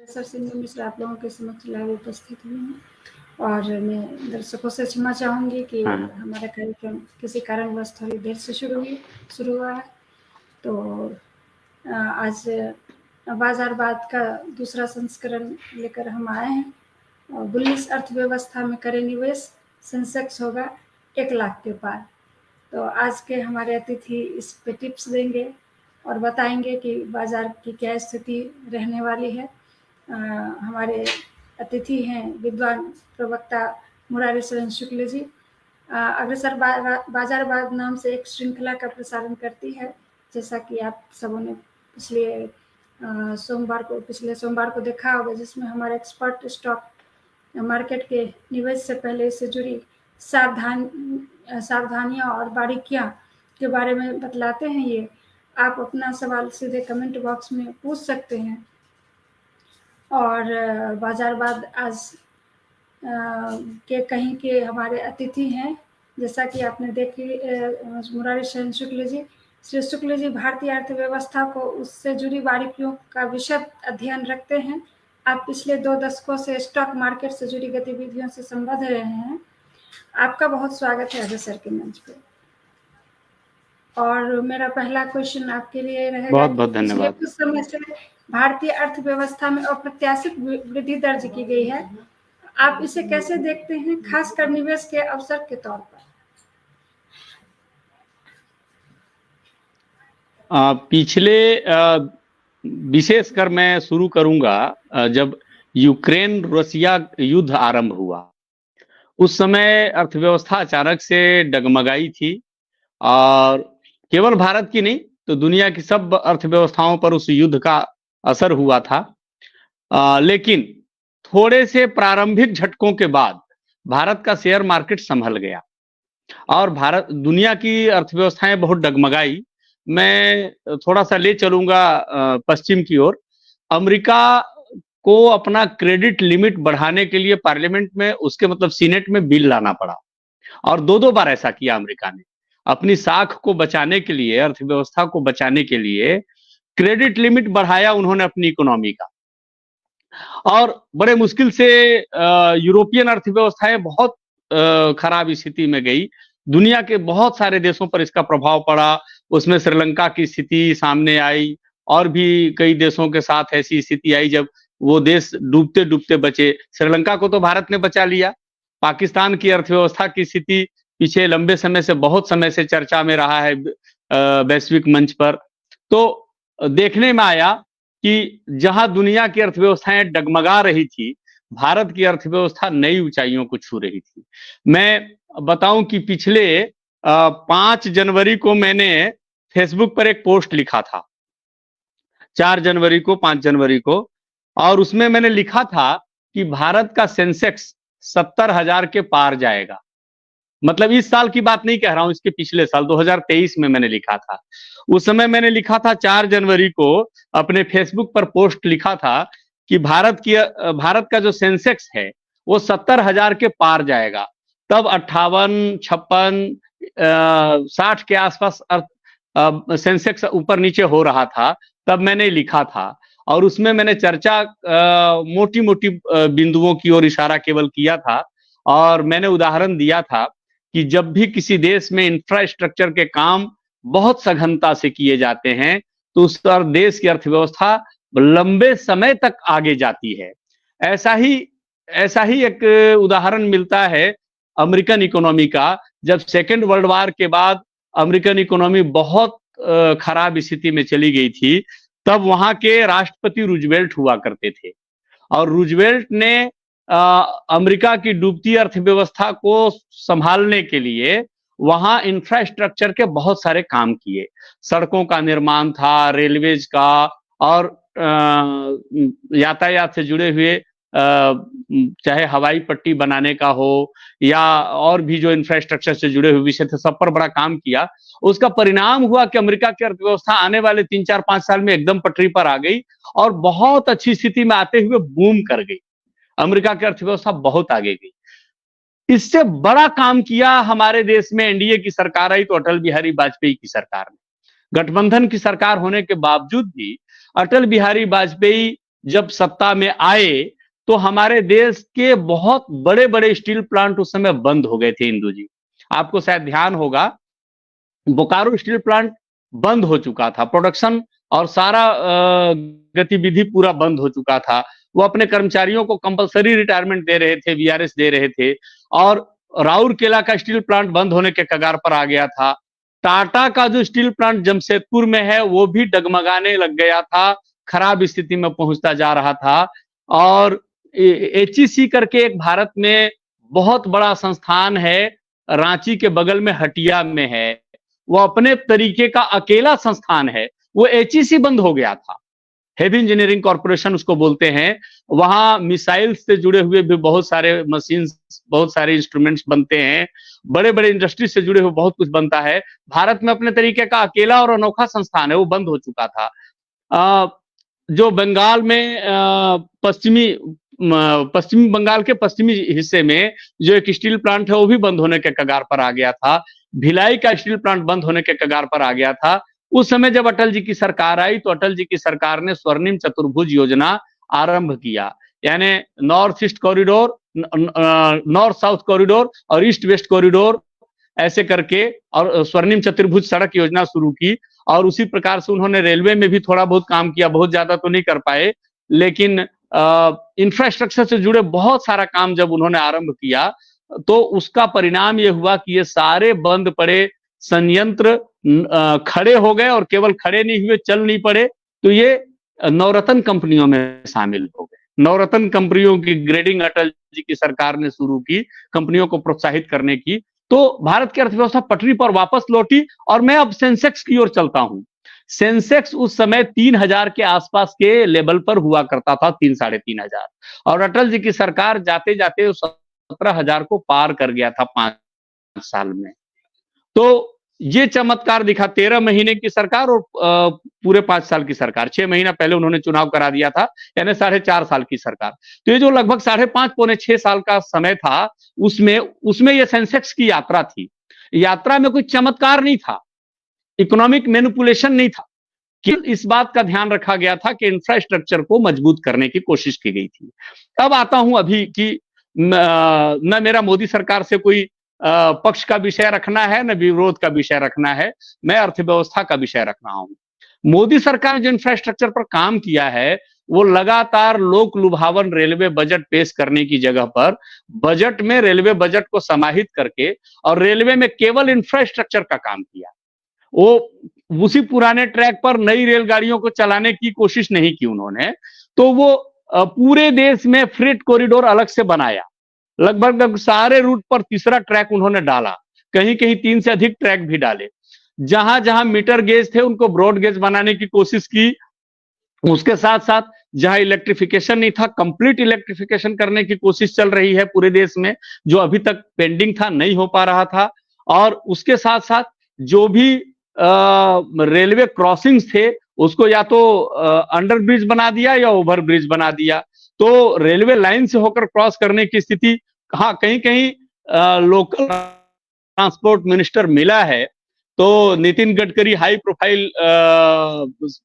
Sir Sindhu Mishra आप लोगों के समक्ष लाइव उपस्थित हुई हूँ और मैं दर्शकों से क्षमा चाहूँगी कि हमारा कार्यक्रम किसी कारणवश थोड़ी देर से शुरू हुआ है। तो आज बाजार बात का दूसरा संस्करण लेकर हम आए हैं। बुलिश अर्थव्यवस्था में करें निवेश, सेंसेक्स होगा 1 लाख के पार। तो आज के हमारे अतिथि इस पे टिप्स देंगे और बताएंगे कि बाजार की क्या स्थिति रहने वाली है। हमारे अतिथि हैं विद्वान प्रवक्ता मुरारी शरण शुक्ल जी। अग्रसर बाजारवाद नाम से एक श्रृंखला का प्रसारण करती है, जैसा कि आप सबों ने पिछले सोमवार को देखा होगा, जिसमें हमारे एक्सपर्ट स्टॉक मार्केट के निवेश से पहले इससे जुड़ी सावधानियां और बारीकियां के बारे में बतलाते हैं। ये आप अपना सवाल सीधे कमेंट बॉक्स में पूछ सकते हैं। और बाजारवाद आज के कहीं के हमारे अतिथि हैं, जैसा कि आपने देखी मुरारी शरण शुक्ल जी। श्री शुक्ल जी भारतीय अर्थव्यवस्था को उससे जुड़ी बारीकियों का विशद अध्ययन रखते हैं। आप पिछले 2 दशकों से स्टॉक मार्केट से जुड़ी गतिविधियों से संबद्ध रहे हैं। आपका बहुत स्वागत है अग्रसर के मंच पे। और मेरा पहला क्वेश्चन आपके लिए रहेगा। बहुत बहुत धन्यवाद। कुछ समय से भारतीय अर्थव्यवस्था में अप्रत्याशित वृद्धि दर्ज की गई है, आप इसे कैसे देखते हैं, खासकर निवेश के अवसर के तौर पर? पिछले विशेषकर मैं शुरू करूंगा जब यूक्रेन रसिया युद्ध आरंभ हुआ, उस समय अर्थव्यवस्था अचानक से डगमगाई थी और केवल भारत की नहीं तो दुनिया की सब अर्थव्यवस्थाओं पर उस युद्ध का असर हुआ था। लेकिन थोड़े से प्रारंभिक झटकों के बाद भारत का शेयर मार्केट संभल गया और दुनिया की अर्थव्यवस्थाएं बहुत डगमगाई। मैं थोड़ा सा ले चलूंगा पश्चिम की ओर। अमेरिका को अपना क्रेडिट लिमिट बढ़ाने के लिए पार्लियामेंट में, उसके मतलब सीनेट में बिल लाना पड़ा और 2 बार ऐसा किया। अमेरिका ने अपनी साख को बचाने के लिए, अर्थव्यवस्था को बचाने के लिए क्रेडिट लिमिट बढ़ाया उन्होंने अपनी इकोनॉमी का, और बड़े मुश्किल से यूरोपियन अर्थव्यवस्थाएं बहुत खराब स्थिति में गई। दुनिया के बहुत सारे देशों पर इसका प्रभाव पड़ा, उसमें श्रीलंका की स्थिति सामने आई और भी कई देशों के साथ ऐसी स्थिति आई जब वो देश डूबते डूबते बचे। श्रीलंका को तो भारत ने बचा लिया। पाकिस्तान की अर्थव्यवस्था की स्थिति पीछे लंबे समय से, बहुत समय से चर्चा में रहा है वैश्विक मंच पर। तो देखने में आया कि जहां दुनिया की अर्थव्यवस्थाएं डगमगा रही थी, भारत की अर्थव्यवस्था नई ऊंचाइयों को छू रही थी। मैं बताऊं कि पिछले 5 जनवरी को मैंने फेसबुक पर एक पोस्ट लिखा था, 4 जनवरी को, 5 जनवरी को, और उसमें मैंने लिखा था कि भारत का सेंसेक्स 70,000 के पार जाएगा। मतलब इस साल की बात नहीं कह रहा हूं, इसके पिछले साल 2023 में मैंने लिखा था। उस समय मैंने लिखा था 4 जनवरी को अपने फेसबुक पर पोस्ट लिखा था कि भारत का जो सेंसेक्स है वो 70,000 के पार जाएगा। तब 58, 56, 60 के आसपास सेंसेक्स ऊपर नीचे हो रहा था, तब मैंने लिखा था। और उसमें मैंने चर्चा मोटी मोटी बिंदुओं की ओर इशारा केवल किया था, और मैंने उदाहरण दिया था कि जब भी किसी देश में इंफ्रास्ट्रक्चर के काम बहुत सघनता से किए जाते हैं तो उस पर देश की अर्थव्यवस्था लंबे समय तक आगे जाती है। ऐसा ही एक उदाहरण मिलता है अमेरिकन इकोनॉमी का। जब सेकेंड वर्ल्ड वॉर के बाद अमेरिकन इकोनॉमी बहुत खराब स्थिति में चली गई थी, तब वहां के राष्ट्रपति रूजवेल्ट हुआ करते थे, और रूजवेल्ट ने अमेरिका की डूबती अर्थव्यवस्था को संभालने के लिए वहां इंफ्रास्ट्रक्चर के बहुत सारे काम किए। सड़कों का निर्माण था, रेलवेज का, और यातायात से जुड़े हुए चाहे हवाई पट्टी बनाने का हो या और भी जो इंफ्रास्ट्रक्चर से जुड़े हुए विषय थे, सब पर बड़ा काम किया। उसका परिणाम हुआ कि अमेरिका की अर्थव्यवस्था आने वाले 3, 4, 5 साल में एकदम पटरी पर आ गई और बहुत अच्छी स्थिति में आते हुए बूम कर गई। अमेरिका की अर्थव्यवस्था बहुत आगे गई। इससे बड़ा काम किया हमारे देश में एनडीए की सरकार आई तो अटल बिहारी वाजपेयी की सरकार ने। गठबंधन की सरकार होने के बावजूद भी अटल बिहारी वाजपेयी जब सत्ता में आए तो हमारे देश के बहुत बड़े बड़े स्टील प्लांट उस समय बंद हो गए थे इंदु जी। आपको शायद ध्यान होगा, बोकारो स्टील प्लांट बंद हो चुका था, प्रोडक्शन और सारा गतिविधि पूरा बंद हो चुका था। वो अपने कर्मचारियों को कंपलसरी रिटायरमेंट दे रहे थे, वीआरएस दे रहे थे, और राउरकेला का स्टील प्लांट बंद होने के कगार पर आ गया था। टाटा का जो स्टील प्लांट जमशेदपुर में है वो भी डगमगाने लग गया था, खराब स्थिति में पहुंचता जा रहा था। और एचईसी करके एक भारत में बहुत बड़ा संस्थान है, रांची के बगल में हटिया में है, वो अपने तरीके का अकेला संस्थान है, वो एचईसी बंद हो गया था। हेवी इंजीनियरिंग कॉर्पोरेशन उसको बोलते हैं। वहां मिसाइल से जुड़े हुए भी बहुत सारे मशीन, बहुत सारे इंस्ट्रूमेंट्स बनते हैं, बड़े बड़े इंडस्ट्री से जुड़े हुए बहुत कुछ बनता है। भारत में अपने तरीके का अकेला और अनोखा संस्थान है, वो बंद हो चुका था। जो बंगाल में पश्चिमी बंगाल के पश्चिमी हिस्से में जो एक स्टील प्लांट है वो भी बंद होने के कगार पर आ गया था। भिलाई का स्टील प्लांट बंद होने के कगार पर आ गया था। उस समय जब अटल जी की सरकार आई तो अटल जी की सरकार ने स्वर्णिम चतुर्भुज योजना आरंभ किया, यानी north east corridor, north south corridor और ईस्ट वेस्ट कॉरिडोर ऐसे करके, और स्वर्णिम चतुर्भुज सड़क योजना शुरू की। और उसी प्रकार से उन्होंने रेलवे में भी थोड़ा बहुत काम किया, बहुत ज्यादा तो नहीं कर पाए, लेकिन इंफ्रास्ट्रक्चर से जुड़े बहुत सारा काम जब उन्होंने आरंभ किया तो उसका परिणाम यह हुआ कि ये सारे बंद पड़े संयंत्र खड़े हो गए, और केवल खड़े नहीं हुए, चल नहीं पड़े, तो ये नवरत्न कंपनियों में शामिल हो गए। नवरत्न कंपनियों की ग्रेडिंग अटल जी की सरकार ने शुरू की, कंपनियों को प्रोत्साहित करने की, तो भारत की अर्थव्यवस्था पटरी पर वापस लौटी। और मैं अब सेंसेक्स की ओर चलता हूं। सेंसेक्स उस समय 3000 के आसपास के लेवल पर हुआ करता था, 3 साढ़े 3000, और अटल जी की सरकार जाते जाते 17,000 को पार कर गया था 5 साल में। तो ये चमत्कार दिखा, 13 महीने की सरकार और पूरे 5 साल की सरकार, 6 महीना पहले उन्होंने चुनाव करा दिया था, यानी 4.5 साल की सरकार। तो ये जो लगभग 5.5 पौने 6 साल का समय था, उसमें ये सेंसेक्स की यात्रा थी। यात्रा में कोई चमत्कार नहीं था, इकोनॉमिक मैनिपुलेशन नहीं था, केवल इस बात का ध्यान रखा गया था कि इंफ्रास्ट्रक्चर को मजबूत करने की कोशिश की गई थी। अब आता हूं अभी कि न मेरा मोदी सरकार से कोई पक्ष का विषय रखना है, न विरोध का विषय रखना है, मैं अर्थव्यवस्था का विषय रख रहा हूं। मोदी सरकार ने जो इंफ्रास्ट्रक्चर पर काम किया है, वो लगातार लोक लुभावन रेलवे बजट पेश करने की जगह पर बजट में रेलवे बजट को समाहित करके और रेलवे में केवल इंफ्रास्ट्रक्चर का काम किया। वो उसी पुराने ट्रैक पर नई रेलगाड़ियों को चलाने की कोशिश नहीं की उन्होंने। तो वो पूरे देश में फ्रेट कॉरिडोर अलग से बनाया, लगभग सारे रूट पर तीसरा ट्रैक उन्होंने डाला, कहीं कहीं 3 से अधिक ट्रैक भी डाले। जहां जहां मीटर गेज थे उनको ब्रॉड गेज बनाने की कोशिश की। उसके साथ साथ जहां इलेक्ट्रिफिकेशन नहीं था, कंप्लीट इलेक्ट्रिफिकेशन करने की कोशिश चल रही है पूरे देश में, जो अभी तक पेंडिंग था, नहीं हो पा रहा था। और उसके साथ साथ जो भी रेलवे क्रॉसिंग्स थे उसको या तो अंडर ब्रिज बना दिया या ओवर ब्रिज बना दिया। तो रेलवे लाइन से होकर क्रॉस करने की स्थिति, हाँ कहीं कहीं लोकल ट्रांसपोर्ट मिनिस्टर मिला है, तो Nitin Gadkari high profile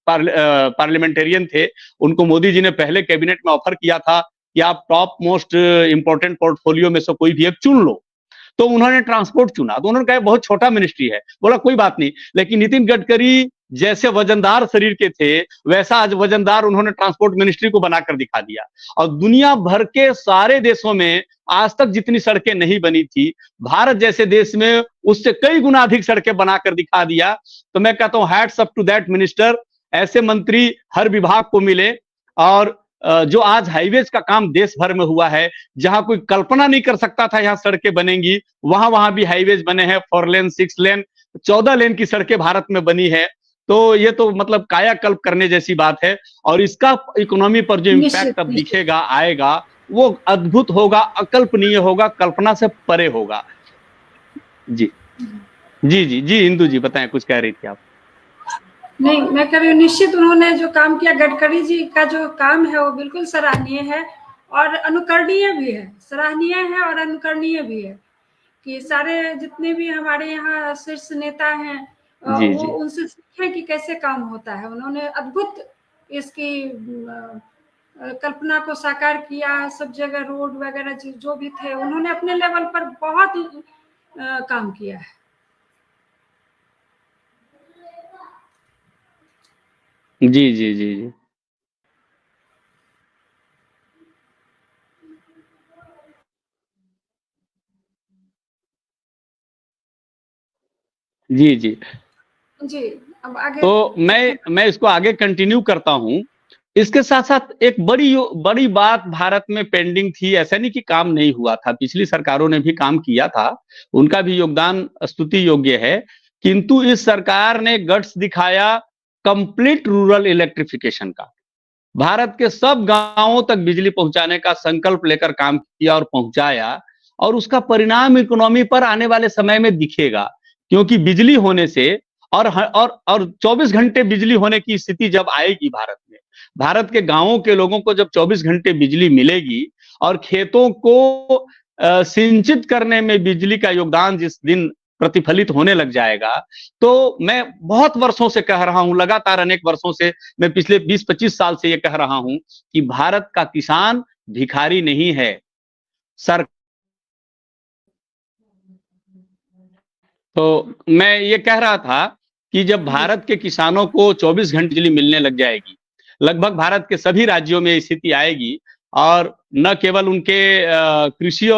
parliamentarian थे, उनको मोदी जी ने पहले कैबिनेट में ऑफर किया था कि आप टॉप मोस्ट इंपॉर्टेंट पोर्टफोलियो में से कोई भी एक चुन लो। तो उन्होंने ट्रांसपोर्ट चुना, तो उन्होंने कहा बहुत छोटा मिनिस्ट्री है, बोला कोई बात नहीं। लेकिन नितिन गडकरी जैसे वजनदार शरीर के थे, वैसा आज वजनदार उन्होंने ट्रांसपोर्ट मिनिस्ट्री को बनाकर दिखा दिया। और दुनिया भर के सारे देशों में आज तक जितनी सड़कें नहीं बनी थी, भारत जैसे देश में उससे कई गुना अधिक सड़कें बनाकर दिखा दिया। तो मैं कहता हूं hats up to that minister. ऐसे मंत्री हर विभाग को मिले। और जो आज हाईवेज का काम देश भर में हुआ है, जहां कोई कल्पना नहीं कर सकता था यहां सड़कें बनेंगी, वहां भी हाईवेज बने हैं। 4 लेन, 6 लेन, 14 लेन की सड़कें भारत में बनी है। तो ये तो मतलब कायाकल्प करने जैसी बात है। और इसका इकोनॉमी पर जो इम्पैक्ट अब दिखेगा, आएगा, वो अद्भुत होगा, अकल्पनीय होगा, कल्पना से परे होगा। जी जी जी जी इंदु जी बताएं, कुछ कह रही थी आप। नहीं, मैं कह रही हूँ निश्चित उन्होंने जो काम किया, गडकरी जी का जो काम है वो बिल्कुल सराहनीय है और अनुकरणीय भी है। सराहनीय है और अनुकरणीय भी है कि सारे जितने भी हमारे यहाँ शीर्ष नेता हैं वो उनसे सीखें कि कैसे काम होता है। उन्होंने अद्भुत इसकी कल्पना को साकार किया। सब जगह रोड वगैरह जो भी थे उन्होंने अपने लेवल पर बहुत काम किया है। जी जी जी जी जी जी। जी, अब आगे तो मैं इसको आगे कंटिन्यू करता हूं। इसके साथ साथ एक बड़ी बात भारत में पेंडिंग थी। ऐसा नहीं कि काम नहीं हुआ था, पिछली सरकारों ने भी काम किया था, उनका भी योगदान स्तुति योग्य है। किंतु इस सरकार ने गट्स दिखाया कंप्लीट रूरल इलेक्ट्रिफिकेशन का। भारत के सब गांवों तक बिजली पहुंचाने का संकल्प लेकर काम किया और पहुंचाया, और उसका परिणाम इकोनॉमी पर आने वाले समय में दिखेगा। क्योंकि बिजली होने से और 24 घंटे बिजली होने की स्थिति जब आएगी भारत में, भारत के गांवों के लोगों को जब 24 घंटे बिजली मिलेगी और खेतों को सिंचित करने में बिजली का योगदान जिस दिन प्रतिफलित होने लग जाएगा, तो मैं बहुत वर्षों से कह रहा हूं, लगातार अनेक वर्षों से, मैं पिछले 20-25 साल से ये कह रहा हूं कि भारत का किसान भिखारी नहीं है। सर, तो मैं ये कह रहा था कि जब भारत के किसानों को 24 घंटे बिजली मिलने लग जाएगी, लगभग भारत के सभी राज्यों में स्थिति आएगी, और न केवल उनके कृषि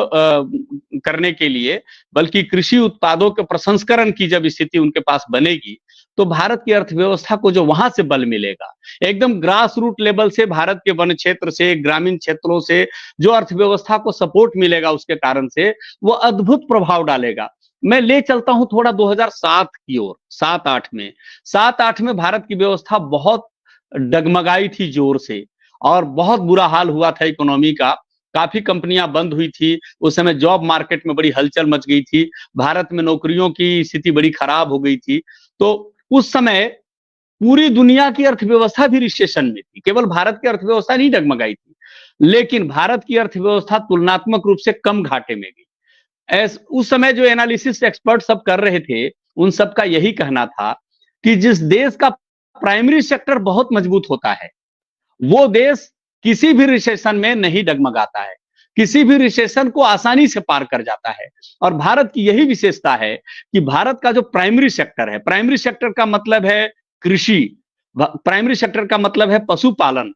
करने के लिए, बल्कि कृषि उत्पादों के प्रसंस्करण की जब स्थिति उनके पास बनेगी, तो भारत की अर्थव्यवस्था को जो वहां से बल मिलेगा, एकदम ग्रास रूट लेवल से, भारत के वन क्षेत्र से, ग्रामीण क्षेत्रों से जो अर्थव्यवस्था को सपोर्ट मिलेगा, उसके कारण से वो अद्भुत प्रभाव डालेगा। मैं ले चलता हूं थोड़ा 2007 की ओर। 7-8 में भारत की व्यवस्था बहुत डगमगाई थी जोर से, और बहुत बुरा हाल हुआ था इकोनॉमी का। काफी कंपनियां बंद हुई थी उस समय, जॉब मार्केट में बड़ी हलचल मच गई थी, भारत में नौकरियों की स्थिति बड़ी खराब हो गई थी। तो उस समय पूरी दुनिया की अर्थव्यवस्था भी रिसेशन में थी, केवल भारत की अर्थव्यवस्था नहीं डगमगाई थी, लेकिन भारत की अर्थव्यवस्था तुलनात्मक रूप से कम घाटे में गई। उस समय जो एनालिसिस एक्सपर्ट सब कर रहे थे, उन सब का यही कहना था कि जिस देश का प्राइमरी सेक्टर बहुत मजबूत होता है, वो देश किसी भी रिसेशन में नहीं डगमगाता है, किसी भी रिसेशन को आसानी से पार कर जाता है। और भारत की यही विशेषता है कि भारत का जो प्राइमरी सेक्टर है, प्राइमरी सेक्टर का मतलब है कृषि, प्राइमरी सेक्टर का मतलब है पशुपालन,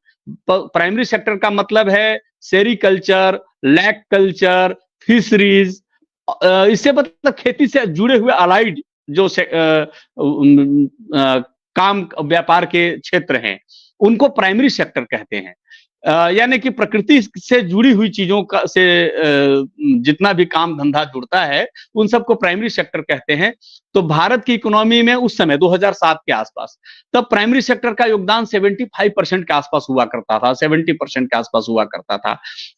प्राइमरी सेक्टर का मतलब है सेरिकल्चर, लैक कल्चर, फिशरीज, इससे मतलब खेती से जुड़े हुए अलाइड जो काम व्यापार के क्षेत्र हैं, उनको प्राइमरी सेक्टर कहते हैं। यानी कि प्रकृति से जुड़ी हुई चीजों का से जितना भी काम धंधा जुड़ता है, उन सबको प्राइमरी सेक्टर कहते हैं। तो भारत की इकोनॉमी में उस समय 2007 के आसपास, तब प्राइमरी सेक्टर का योगदान 75% के आसपास हुआ करता था, 70% के आसपास हुआ करता था।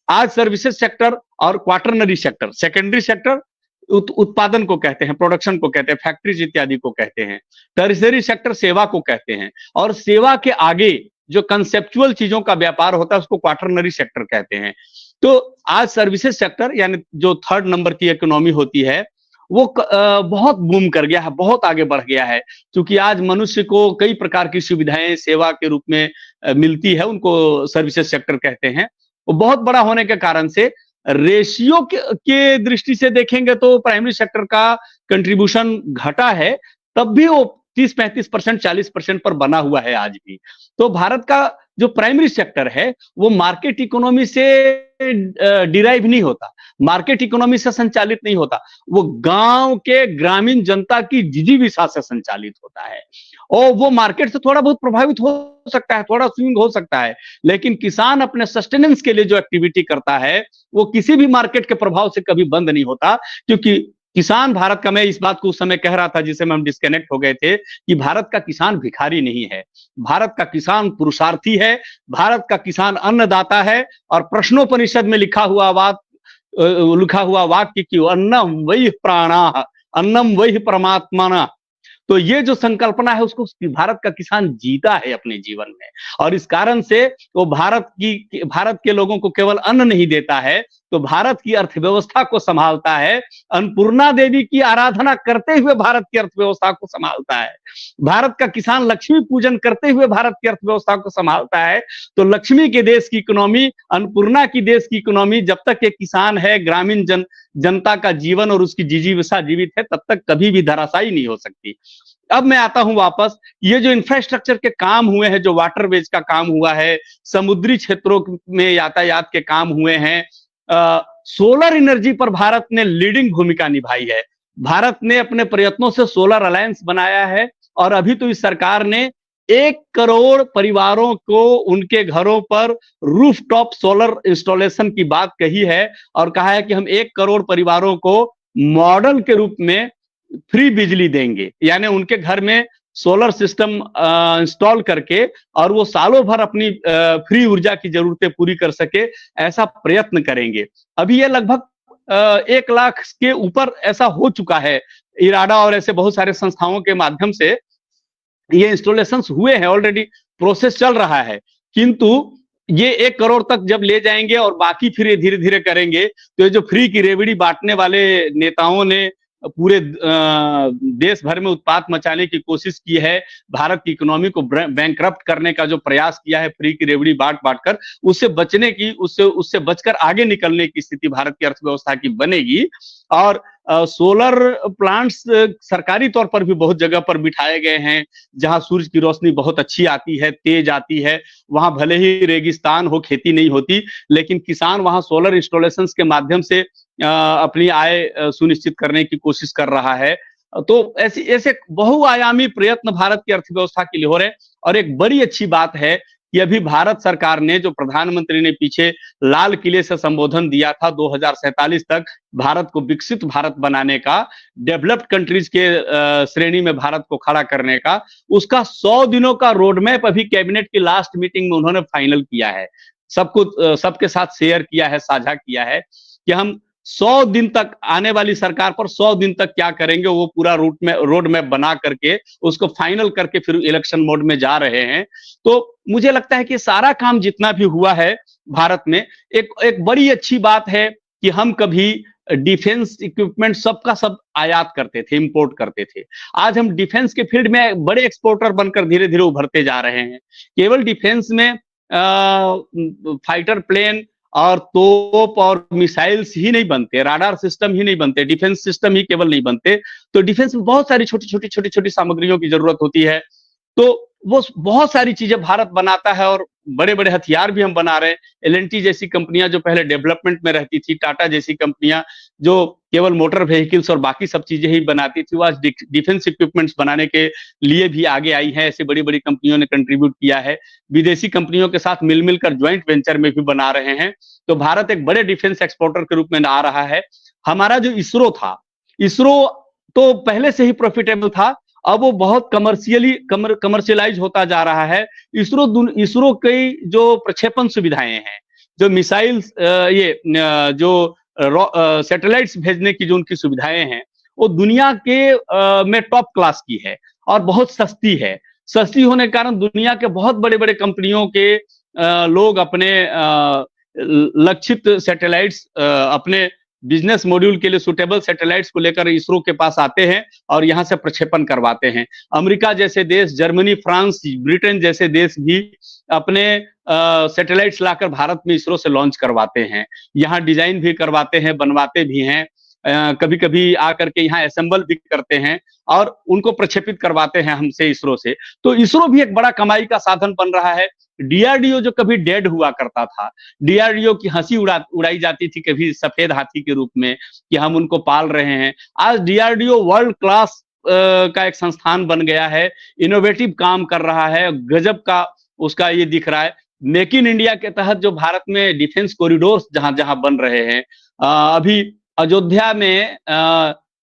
आज सर्विसेज सेक्टर और क्वार्टरनरी सेक्टर, सेकेंडरी सेक्टर उत्पादन को कहते हैं, प्रोडक्शन को कहते हैं, फैक्ट्रीज इत्यादि को कहते हैं, टर्शियरी सेक्टर सेवा को कहते हैं, और सेवा के आगे जो कंसेप्चुअल चीजों का व्यापार होता है उसको क्वार्टरनरी सेक्टर कहते हैं। तो आज सर्विसेज सेक्टर यानी जो 3rd नंबर की इकोनॉमी होती है, वो बहुत बूम कर गया है, बहुत आगे बढ़ गया है। क्योंकि आज मनुष्य को कई प्रकार की सुविधाएं सेवा के रूप में मिलती है, उनको सर्विसेज सेक्टर कहते हैं। वो बहुत बड़ा होने के कारण से रेशियो के दृष्टि से देखेंगे तो प्राइमरी सेक्टर का कंट्रीब्यूशन घटा है, तब भी वो 30-35%, 40% पर बना हुआ है आज भी। तो भारत का जो प्राइमरी सेक्टर है वो मार्केट इकोनॉमी से डिराइव नहीं होता, मार्केट इकोनॉमी से संचालित नहीं होता, वो गांव के ग्रामीण जनता की जिजीविका से संचालित होता है। और वो मार्केट से थोड़ा बहुत प्रभावित हो सकता है, थोड़ा स्विंग हो सकता है, लेकिन किसान अपने सस्टेनेंस के लिए जो एक्टिविटी करता है वो किसी भी मार्केट के प्रभाव से कभी बंद नहीं होता। क्योंकि किसान भारत का, मैं इस बात को उस समय कह रहा था जिसे हम डिस्कनेक्ट हो गए थे, कि भारत का किसान भिखारी नहीं है, भारत का किसान पुरुषार्थी है, भारत का किसान अन्नदाता है। और प्रश्नोपनिषद में लिखा हुआ वाक्य कि अन्नम वही प्राणा, अन्नम वही परमात्मा, तो ये जो संकल्पना है उसको भारत का किसान जीता है अपने जीवन में, और इस कारण से वो भारत के लोगों को केवल अन्न नहीं देता है, तो भारत की अर्थव्यवस्था को संभालता है। अन्नपूर्णा देवी की आराधना करते हुए भारत की अर्थव्यवस्था को संभालता है। भारत का किसान लक्ष्मी पूजन करते हुए भारत की अर्थव्यवस्था को संभालता है। तो लक्ष्मी के देश की इकोनॉमी, अन्नपूर्णा की देश की इकोनॉमी, जब तक एक किसान है, ग्रामीण जनता का जीवन और उसकी जीविका जीवित है, तब तक कभी भी धराशायी नहीं हो सकती। अब मैं आता हूं वापस, ये जो इंफ्रास्ट्रक्चर के काम हुए हैं, जो वाटरवेज का काम हुआ है, समुद्री क्षेत्रों में यातायात के काम हुए हैं, सोलर एनर्जी पर भारत ने लीडिंग भूमिका निभाई है। भारत ने अपने प्रयत्नों से सोलर अलायंस बनाया है, और अभी तो इस सरकार ने 1 करोड़ परिवारों को उनके घरों पर रूफटॉप सोलर इंस्टॉलेशन की बात कही है, और कहा है कि हम 1 करोड़ परिवारों को मॉडल के रूप में फ्री बिजली देंगे, यानी उनके घर में सोलर सिस्टम इंस्टॉल करके और वो सालों भर अपनी फ्री ऊर्जा की जरूरतें पूरी कर सके, ऐसा प्रयत्न करेंगे। अभी ये लगभग 1 लाख के ऊपर ऐसा हो चुका है। इराडा और ऐसे बहुत सारे संस्थाओं के माध्यम से ये इंस्टॉलेशन हुए हैं, ऑलरेडी प्रोसेस चल रहा है। किंतु ये 1 करोड़ तक जब ले जाएंगे और बाकी फिर धीरे धीरे करेंगे, तो ये जो फ्री की रेवड़ी बांटने वाले नेताओं ने पूरे देश भर में उत्पात मचाने की कोशिश की है, भारत की इकोनॉमी को बैंकरप्ट करने का जो प्रयास किया है फ्री की रेवड़ी बांट कर, उससे बचने की, उससे बचकर आगे निकलने की स्थिति भारत की अर्थव्यवस्था की बनेगी। और सोलर प्लांट्स सरकारी तौर पर भी बहुत जगह पर बिठाए गए हैं, जहां सूरज की रोशनी बहुत अच्छी आती है, तेज आती है। वहां भले ही रेगिस्तान हो, खेती नहीं होती, लेकिन किसान वहां सोलर इंस्टॉलेशन के माध्यम से अपनी आय सुनिश्चित करने की कोशिश कर रहा है। तो ऐसे बहुआयामी प्रयत्न भारत की अर्थव्यवस्था के लिए हो रहे हैं। और एक बड़ी अच्छी बात है कि अभी भारत सरकार ने, जो प्रधानमंत्री ने पीछे लाल किले से संबोधन दिया था 2047 तक भारत को विकसित भारत बनाने का, डेवलप्ड कंट्रीज के श्रेणी में भारत को खड़ा करने का, उसका 100 दिनों का रोड मैप अभी कैबिनेट की लास्ट मीटिंग में उन्होंने फाइनल किया है, सबके साथ शेयर किया है, साझा किया है कि हम 100 दिन तक, आने वाली सरकार पर 100 दिन तक क्या करेंगे, वो पूरा रोड मैप बना करके उसको फाइनल करके फिर इलेक्शन मोड में जा रहे हैं। तो मुझे लगता है कि सारा काम जितना भी हुआ है भारत में, एक बड़ी अच्छी बात है कि हम कभी डिफेंस इक्विपमेंट सबका सब आयात करते थे, इंपोर्ट करते थे। आज हम डिफेंस के फील्ड में बड़े एक्सपोर्टर बनकर धीरे धीरे उभरते जा रहे हैं। केवल डिफेंस में फाइटर प्लेन और तोप और मिसाइल्स ही नहीं बनते, राडार सिस्टम ही नहीं बनते, डिफेंस सिस्टम ही केवल नहीं बनते। तो डिफेंस में बहुत सारी छोटी छोटी सामग्रियों की जरूरत होती है। तो वो बहुत सारी चीजें भारत बनाता है, और बड़े बड़े हथियार भी हम बना रहे हैं। एल&टी जैसी कंपनियां जो पहले डेवलपमेंट में रहती थी, टाटा जैसी कंपनियां जो केवल मोटर व्हीकल्स और बाकी सब चीजें ही बनाती थी, वो आज डिफेंस इक्विपमेंट्स बनाने के लिए भी आगे आई है। ऐसी बड़ी बड़ी कंपनियों ने कंट्रीब्यूट किया है, विदेशी कंपनियों के साथ मिलकर ज्वाइंट वेंचर में भी बना रहे हैं। तो भारत एक बड़े डिफेंस एक्सपोर्टर के रूप में आ रहा है। हमारा जो इसरो था, इसरो तो पहले से ही प्रॉफिटेबल था, अब वो बहुत कमर्शियलाइज होता जा रहा है। इसरो की जो प्रक्षेपण सुविधाएं हैं, जो मिसाइल्स, जो सैटेलाइट्स भेजने की जो उनकी सुविधाएं हैं, वो दुनिया के में टॉप क्लास की है और बहुत सस्ती है। सस्ती होने के कारण दुनिया के बहुत बड़े बड़े कंपनियों के लोग अपने लक्षित सैटेलाइट्स, अपने बिजनेस मॉड्यूल के लिए सुटेबल सैटेलाइट्स को लेकर इसरो के पास आते हैं और यहां से प्रक्षेपण करवाते हैं। अमेरिका जैसे देश, जर्मनी, फ्रांस, ब्रिटेन जैसे देश भी अपने सैटेलाइट्स लाकर भारत में इसरो से लॉन्च करवाते हैं। यहाँ डिजाइन भी करवाते हैं, बनवाते भी हैं, कभी कभी आकर के यहाँ असेंबल भी करते हैं और उनको प्रक्षेपित करवाते हैं हमसे, इसरो से। तो इसरो भी एक बड़ा कमाई का साधन बन रहा है। डीआरडीओ जो कभी डेड हुआ करता था, डीआरडीओ की हंसी उड़ाई जाती थी कभी सफेद हाथी के रूप में कि हम उनको पाल रहे हैं, आज डीआरडीओ वर्ल्ड क्लास का एक संस्थान बन गया है, इनोवेटिव काम कर रहा है, गजब का उसका ये दिख रहा है। मेक इन इंडिया के तहत जो भारत में डिफेंस कॉरिडोर्स जहां जहां बन रहे हैं, अभी अयोध्या में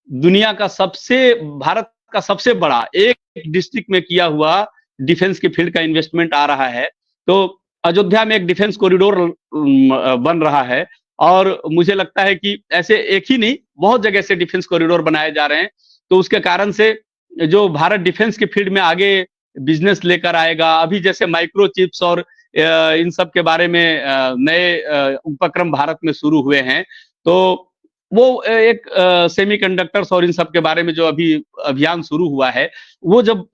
दुनिया का भारत का सबसे बड़ा एक डिस्ट्रिक्ट में किया हुआ डिफेंस के फील्ड का इन्वेस्टमेंट आ रहा है। तो अयोध्या में एक डिफेंस कॉरिडोर बन रहा है और मुझे लगता है कि ऐसे एक ही नहीं, बहुत जगह से डिफेंस कॉरिडोर बनाए जा रहे हैं। तो उसके कारण से जो भारत डिफेंस के फील्ड में आगे बिजनेस लेकर आएगा। अभी जैसे माइक्रो चिप्स और इन सब के बारे में नए उपक्रम भारत में शुरू हुए हैं, तो वो एक सेमीकंडक्टर्स और इन सब के बारे में जो अभी अभियान शुरू हुआ है, वो जब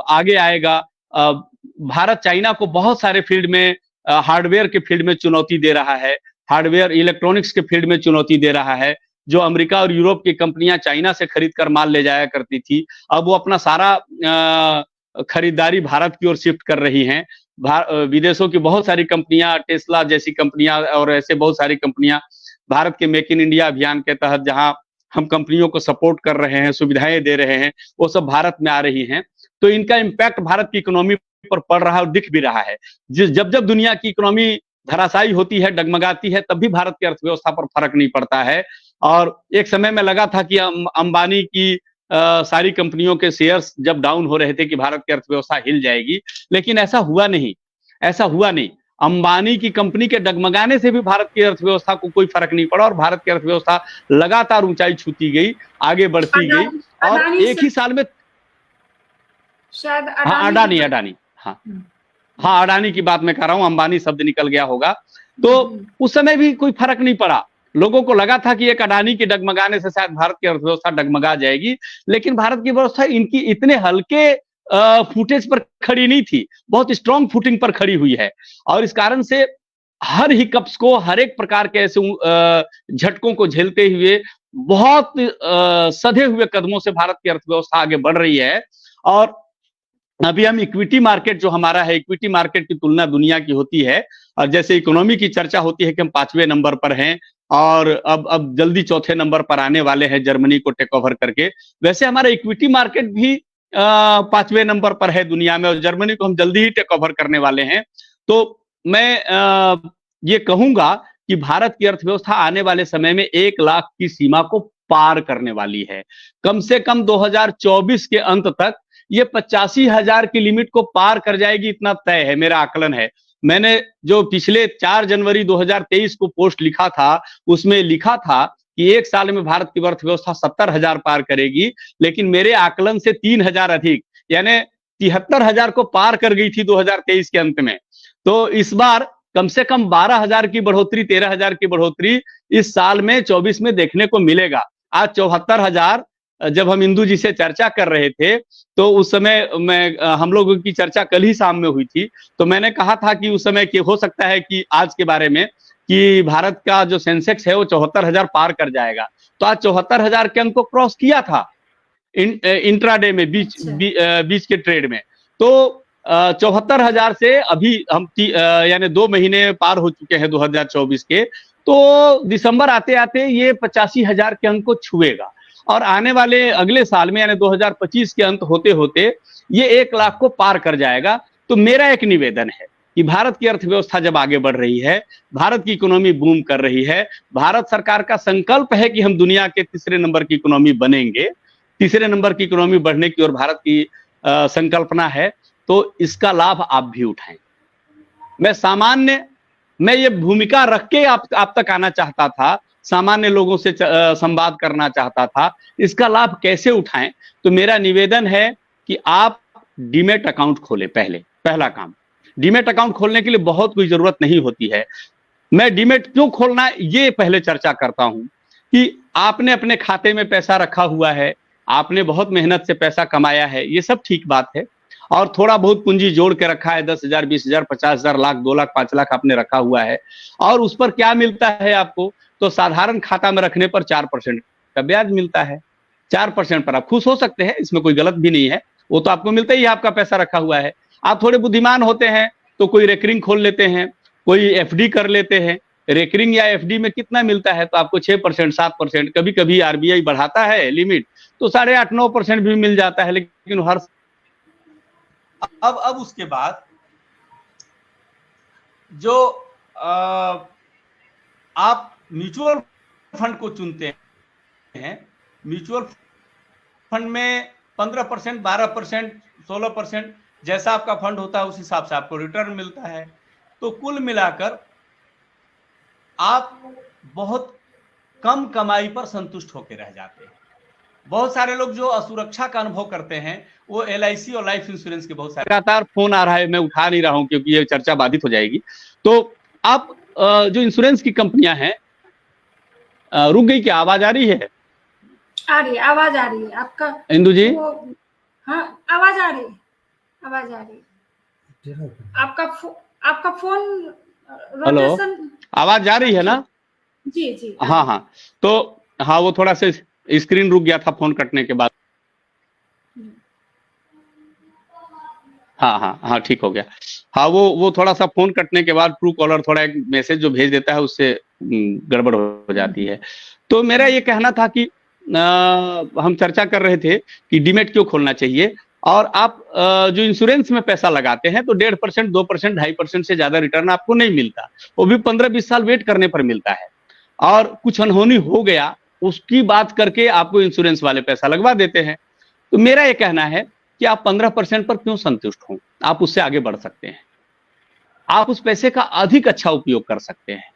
आगे आएगा, भारत चाइना को बहुत सारे फील्ड में, हार्डवेयर के फील्ड में चुनौती दे रहा है, हार्डवेयर इलेक्ट्रॉनिक्स के फील्ड में चुनौती दे रहा है। जो अमेरिका और यूरोप की कंपनियां चाइना से खरीद कर माल ले जाया करती थी, अब वो अपना सारा खरीदारी भारत की ओर शिफ्ट कर रही हैं। विदेशों की बहुत सारी कंपनियां, टेस्ला जैसी कंपनियां और ऐसे बहुत सारी कंपनियां भारत के मेक इन इंडिया अभियान के तहत, जहां हम कंपनियों को सपोर्ट कर रहे हैं, सुविधाएं दे रहे हैं, वो सब भारत में आ रही हैं। तो इनका इम्पैक्ट भारत की इकोनॉमी पर पड़ रहा है और दिख भी रहा है। जब जब दुनिया की इकोनॉमी धराशायी होती है, डगमगाती है, तब भी भारत की अर्थव्यवस्था पर फर्क नहीं पड़ता है। और एक समय में लगा था कि अंबानी की सारी कंपनियों के शेयर्स जब डाउन हो रहे थे कि भारत की अर्थव्यवस्था हिल जाएगी, लेकिन ऐसा हुआ नहीं, ऐसा हुआ नहीं। अंबानी की कंपनी के डगमगाने से भी भारत की अर्थव्यवस्था को कोई फर्क नहीं पड़ा और भारत की अर्थव्यवस्था लगातार ऊंचाई छूती गई, आगे बढ़ती गई। और एक ही साल में शायद अडानी हाँ, अडानी की बात मैं कर रहा हूं, अंबानी शब्द निकल गया होगा। तो उस समय भी कोई फर्क नहीं पड़ा। लोगों को लगा था कि एक अडानी के डगमगाने से शायद भारत की अर्थव्यवस्था डगमगा जाएगी, लेकिन भारत की व्यवस्था इनकी इतने हल्के फुटेज पर खड़ी नहीं थी, बहुत स्ट्रांग फुटिंग पर खड़ी हुई है। और इस कारण से हर हिकअप्स को, हर एक प्रकार के ऐसे झटकों को झेलते हुए बहुत सधे हुए कदमों से भारत की अर्थव्यवस्था आगे बढ़ रही है। और अभी हम इक्विटी मार्केट जो हमारा है, इक्विटी मार्केट की तुलना दुनिया की होती है, और जैसे इकोनॉमी की चर्चा होती है कि हम 5वें नंबर पर हैं और अब जल्दी चौथे नंबर पर आने वाले हैं जर्मनी को टेक ओवर करके, वैसे हमारा इक्विटी मार्केट भी 5वें नंबर पर है दुनिया में और जर्मनी को हम जल्दी ही टेक ओवर करने वाले हैं। तो मैं ये कहूंगा कि भारत की अर्थव्यवस्था आने वाले समय में 1 लाख की सीमा को पार करने वाली है। कम से कम 2024 के अंत तक ये 85,000 की लिमिट को पार कर जाएगी, इतना तय है, मेरा आकलन है। मैंने जो पिछले 4 जनवरी 2023 को पोस्ट लिखा था, उसमें लिखा था कि 1 साल में भारत की अर्थव्यवस्था 70,000 पार करेगी, लेकिन मेरे आकलन से 3,000 अधिक, यानी 73,000 को पार कर गई थी 2023 के अंत में। तो इस बार कम से कम 12,000 की बढ़ोतरी, 13,000 की बढ़ोतरी इस साल में 24 में देखने को मिलेगा। आज 74,000, जब हम इंदु जी से चर्चा कर रहे थे तो उस समय हम लोगों की चर्चा कल ही शाम में हुई थी, तो मैंने कहा था कि उस समय कि हो सकता है कि आज के बारे में कि भारत का जो सेंसेक्स है वो 74,000 पार कर जाएगा। तो आज 74,000 के अंक को क्रॉस किया था इंट्राडे में, बीच के ट्रेड में। तो 74,000 से अभी हम यानी 2 महीने पार हो चुके हैं 2024 के, तो दिसंबर आते आते ये 85,000 के अंक को छुएगा और आने वाले अगले साल में यानी 2025 के अंत होते होते ये 1 लाख को पार कर जाएगा। तो मेरा एक निवेदन है कि भारत की अर्थव्यवस्था जब आगे बढ़ रही है, भारत की इकोनॉमी बूम कर रही है, भारत सरकार का संकल्प है कि हम दुनिया के 3रे नंबर की इकोनॉमी बनेंगे, 3रे नंबर की इकोनॉमी बढ़ने की ओर भारत की संकल्पना है, तो इसका लाभ आप भी उठाएं। मैं ये भूमिका रख के आप तक आना चाहता था, सामान्य लोगों से संवाद करना चाहता था, इसका लाभ कैसे उठाएं। तो मेरा निवेदन है कि आप डीमेट अकाउंट खोलें। पहला काम, डीमेट अकाउंट खोलने के लिए बहुत कोई जरूरत नहीं होती है। मैं डीमेट क्यों खोलना ये पहले चर्चा करता हूं कि आपने अपने खाते में पैसा रखा हुआ है, आपने बहुत मेहनत से पैसा कमाया है, ये सब ठीक बात है, और थोड़ा बहुत पूंजी जोड़ के रखा है, 10,000, 20,000, 50,000, लाख, 2 लाख, 5 लाख आपने रखा हुआ है, और उस पर क्या मिलता है आपको? तो साधारण खाता में रखने पर 4% का ब्याज मिलता है। 4% पर आप खुश हो सकते हैं, इसमें कोई गलत भी नहीं है, वो तो आपको मिलता ही, आपका पैसा रखा हुआ है। आप थोड़े बुद्धिमान होते हैं तो कोई रेकरिंग खोल लेते हैं, कोई एफडी कर लेते हैं। रेकरिंग या एफडी में कितना मिलता है? तो आपको 6%, 7%, कभी कभी आरबीआई बढ़ाता है लिमिट तो 8.5-9% भी मिल जाता है। लेकिन हर अब उसके बाद जो आप म्यूचुअल फंड को चुनते हैं, म्यूचुअल फंड में 15%, 12%, 16% जैसा आपका फंड होता है उस हिसाब से आपको रिटर्न मिलता है। तो कुल मिलाकर आप बहुत कम कमाई पर संतुष्ट होकर रह जाते हैं। बहुत सारे लोग जो असुरक्षा का अनुभव करते हैं वो LIC और लाइफ इंश्योरेंस के बहुत सारे, लगातार फोन आ रहा है, मैं उठा नहीं रहा हूं क्योंकि ये चर्चा बाधित हो जाएगी। तो आप जो इंश्योरेंस की कंपनियां हैं, रुक गई क्या? आवाज आ रही है? आ रही है, आवाज आ रही है आपका इंदु जी। हाँ, आवाज आ रही है, आवाज आ रही है। आपका फोन रोटेशन, आवाज जा रही है ना? जी जी। हाँ हाँ, तो हाँ, वो थोड़ा सा स्क्रीन रुक गया था फोन कटने के बाद। हाँ हाँ हाँ, ठीक हो गया। हाँ, वो थोड़ा सा फोन कटने के बाद ट्रू कॉलर थोड़ा एक मैसेज जो भेज देता है उससे गड़बड़ हो जाती है। तो मेरा ये कहना था कि हम चर्चा कर रहे थे कि डीमेट क्यों खोलना चाहिए, और आप जो इंश्योरेंस में पैसा लगाते हैं तो 1.5%, 2%, 2.5% से ज्यादा रिटर्न आपको नहीं मिलता, वो भी 15-20 साल वेट करने पर मिलता है। और कुछ अनहोनी हो गया उसकी बात करके आपको इंश्योरेंस वाले पैसा लगवा देते हैं। तो मेरा ये कहना है कि आप 15% पर क्यों संतुष्ट हो, आप उससे आगे बढ़ सकते हैं, आप उस पैसे का अधिक अच्छा उपयोग कर सकते हैं।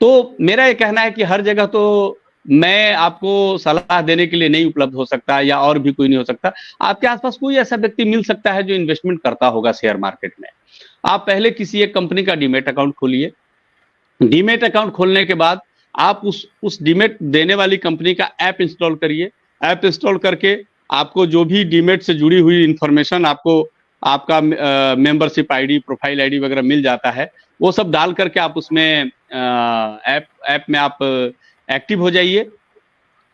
तो मेरा ये कहना है कि हर जगह तो मैं आपको सलाह देने के लिए नहीं उपलब्ध हो सकता, या और भी कोई नहीं हो सकता। आपके आसपास कोई ऐसा व्यक्ति मिल सकता है जो इन्वेस्टमेंट करता होगा शेयर मार्केट में। आप पहले किसी एक कंपनी का डीमेट अकाउंट खोलिए। डीमेट अकाउंट खोलने के बाद आप उस डीमेट देने वाली कंपनी का ऐप इंस्टॉल करिए। ऐप इंस्टॉल करके आपको जो भी डीमेट से जुड़ी हुई इंफॉर्मेशन, आपको आपका मेंबरशिप आईडी, प्रोफाइल आईडी वगैरह मिल जाता है, वो सब डाल करके आप उसमें ऐप में आप एक्टिव हो जाइए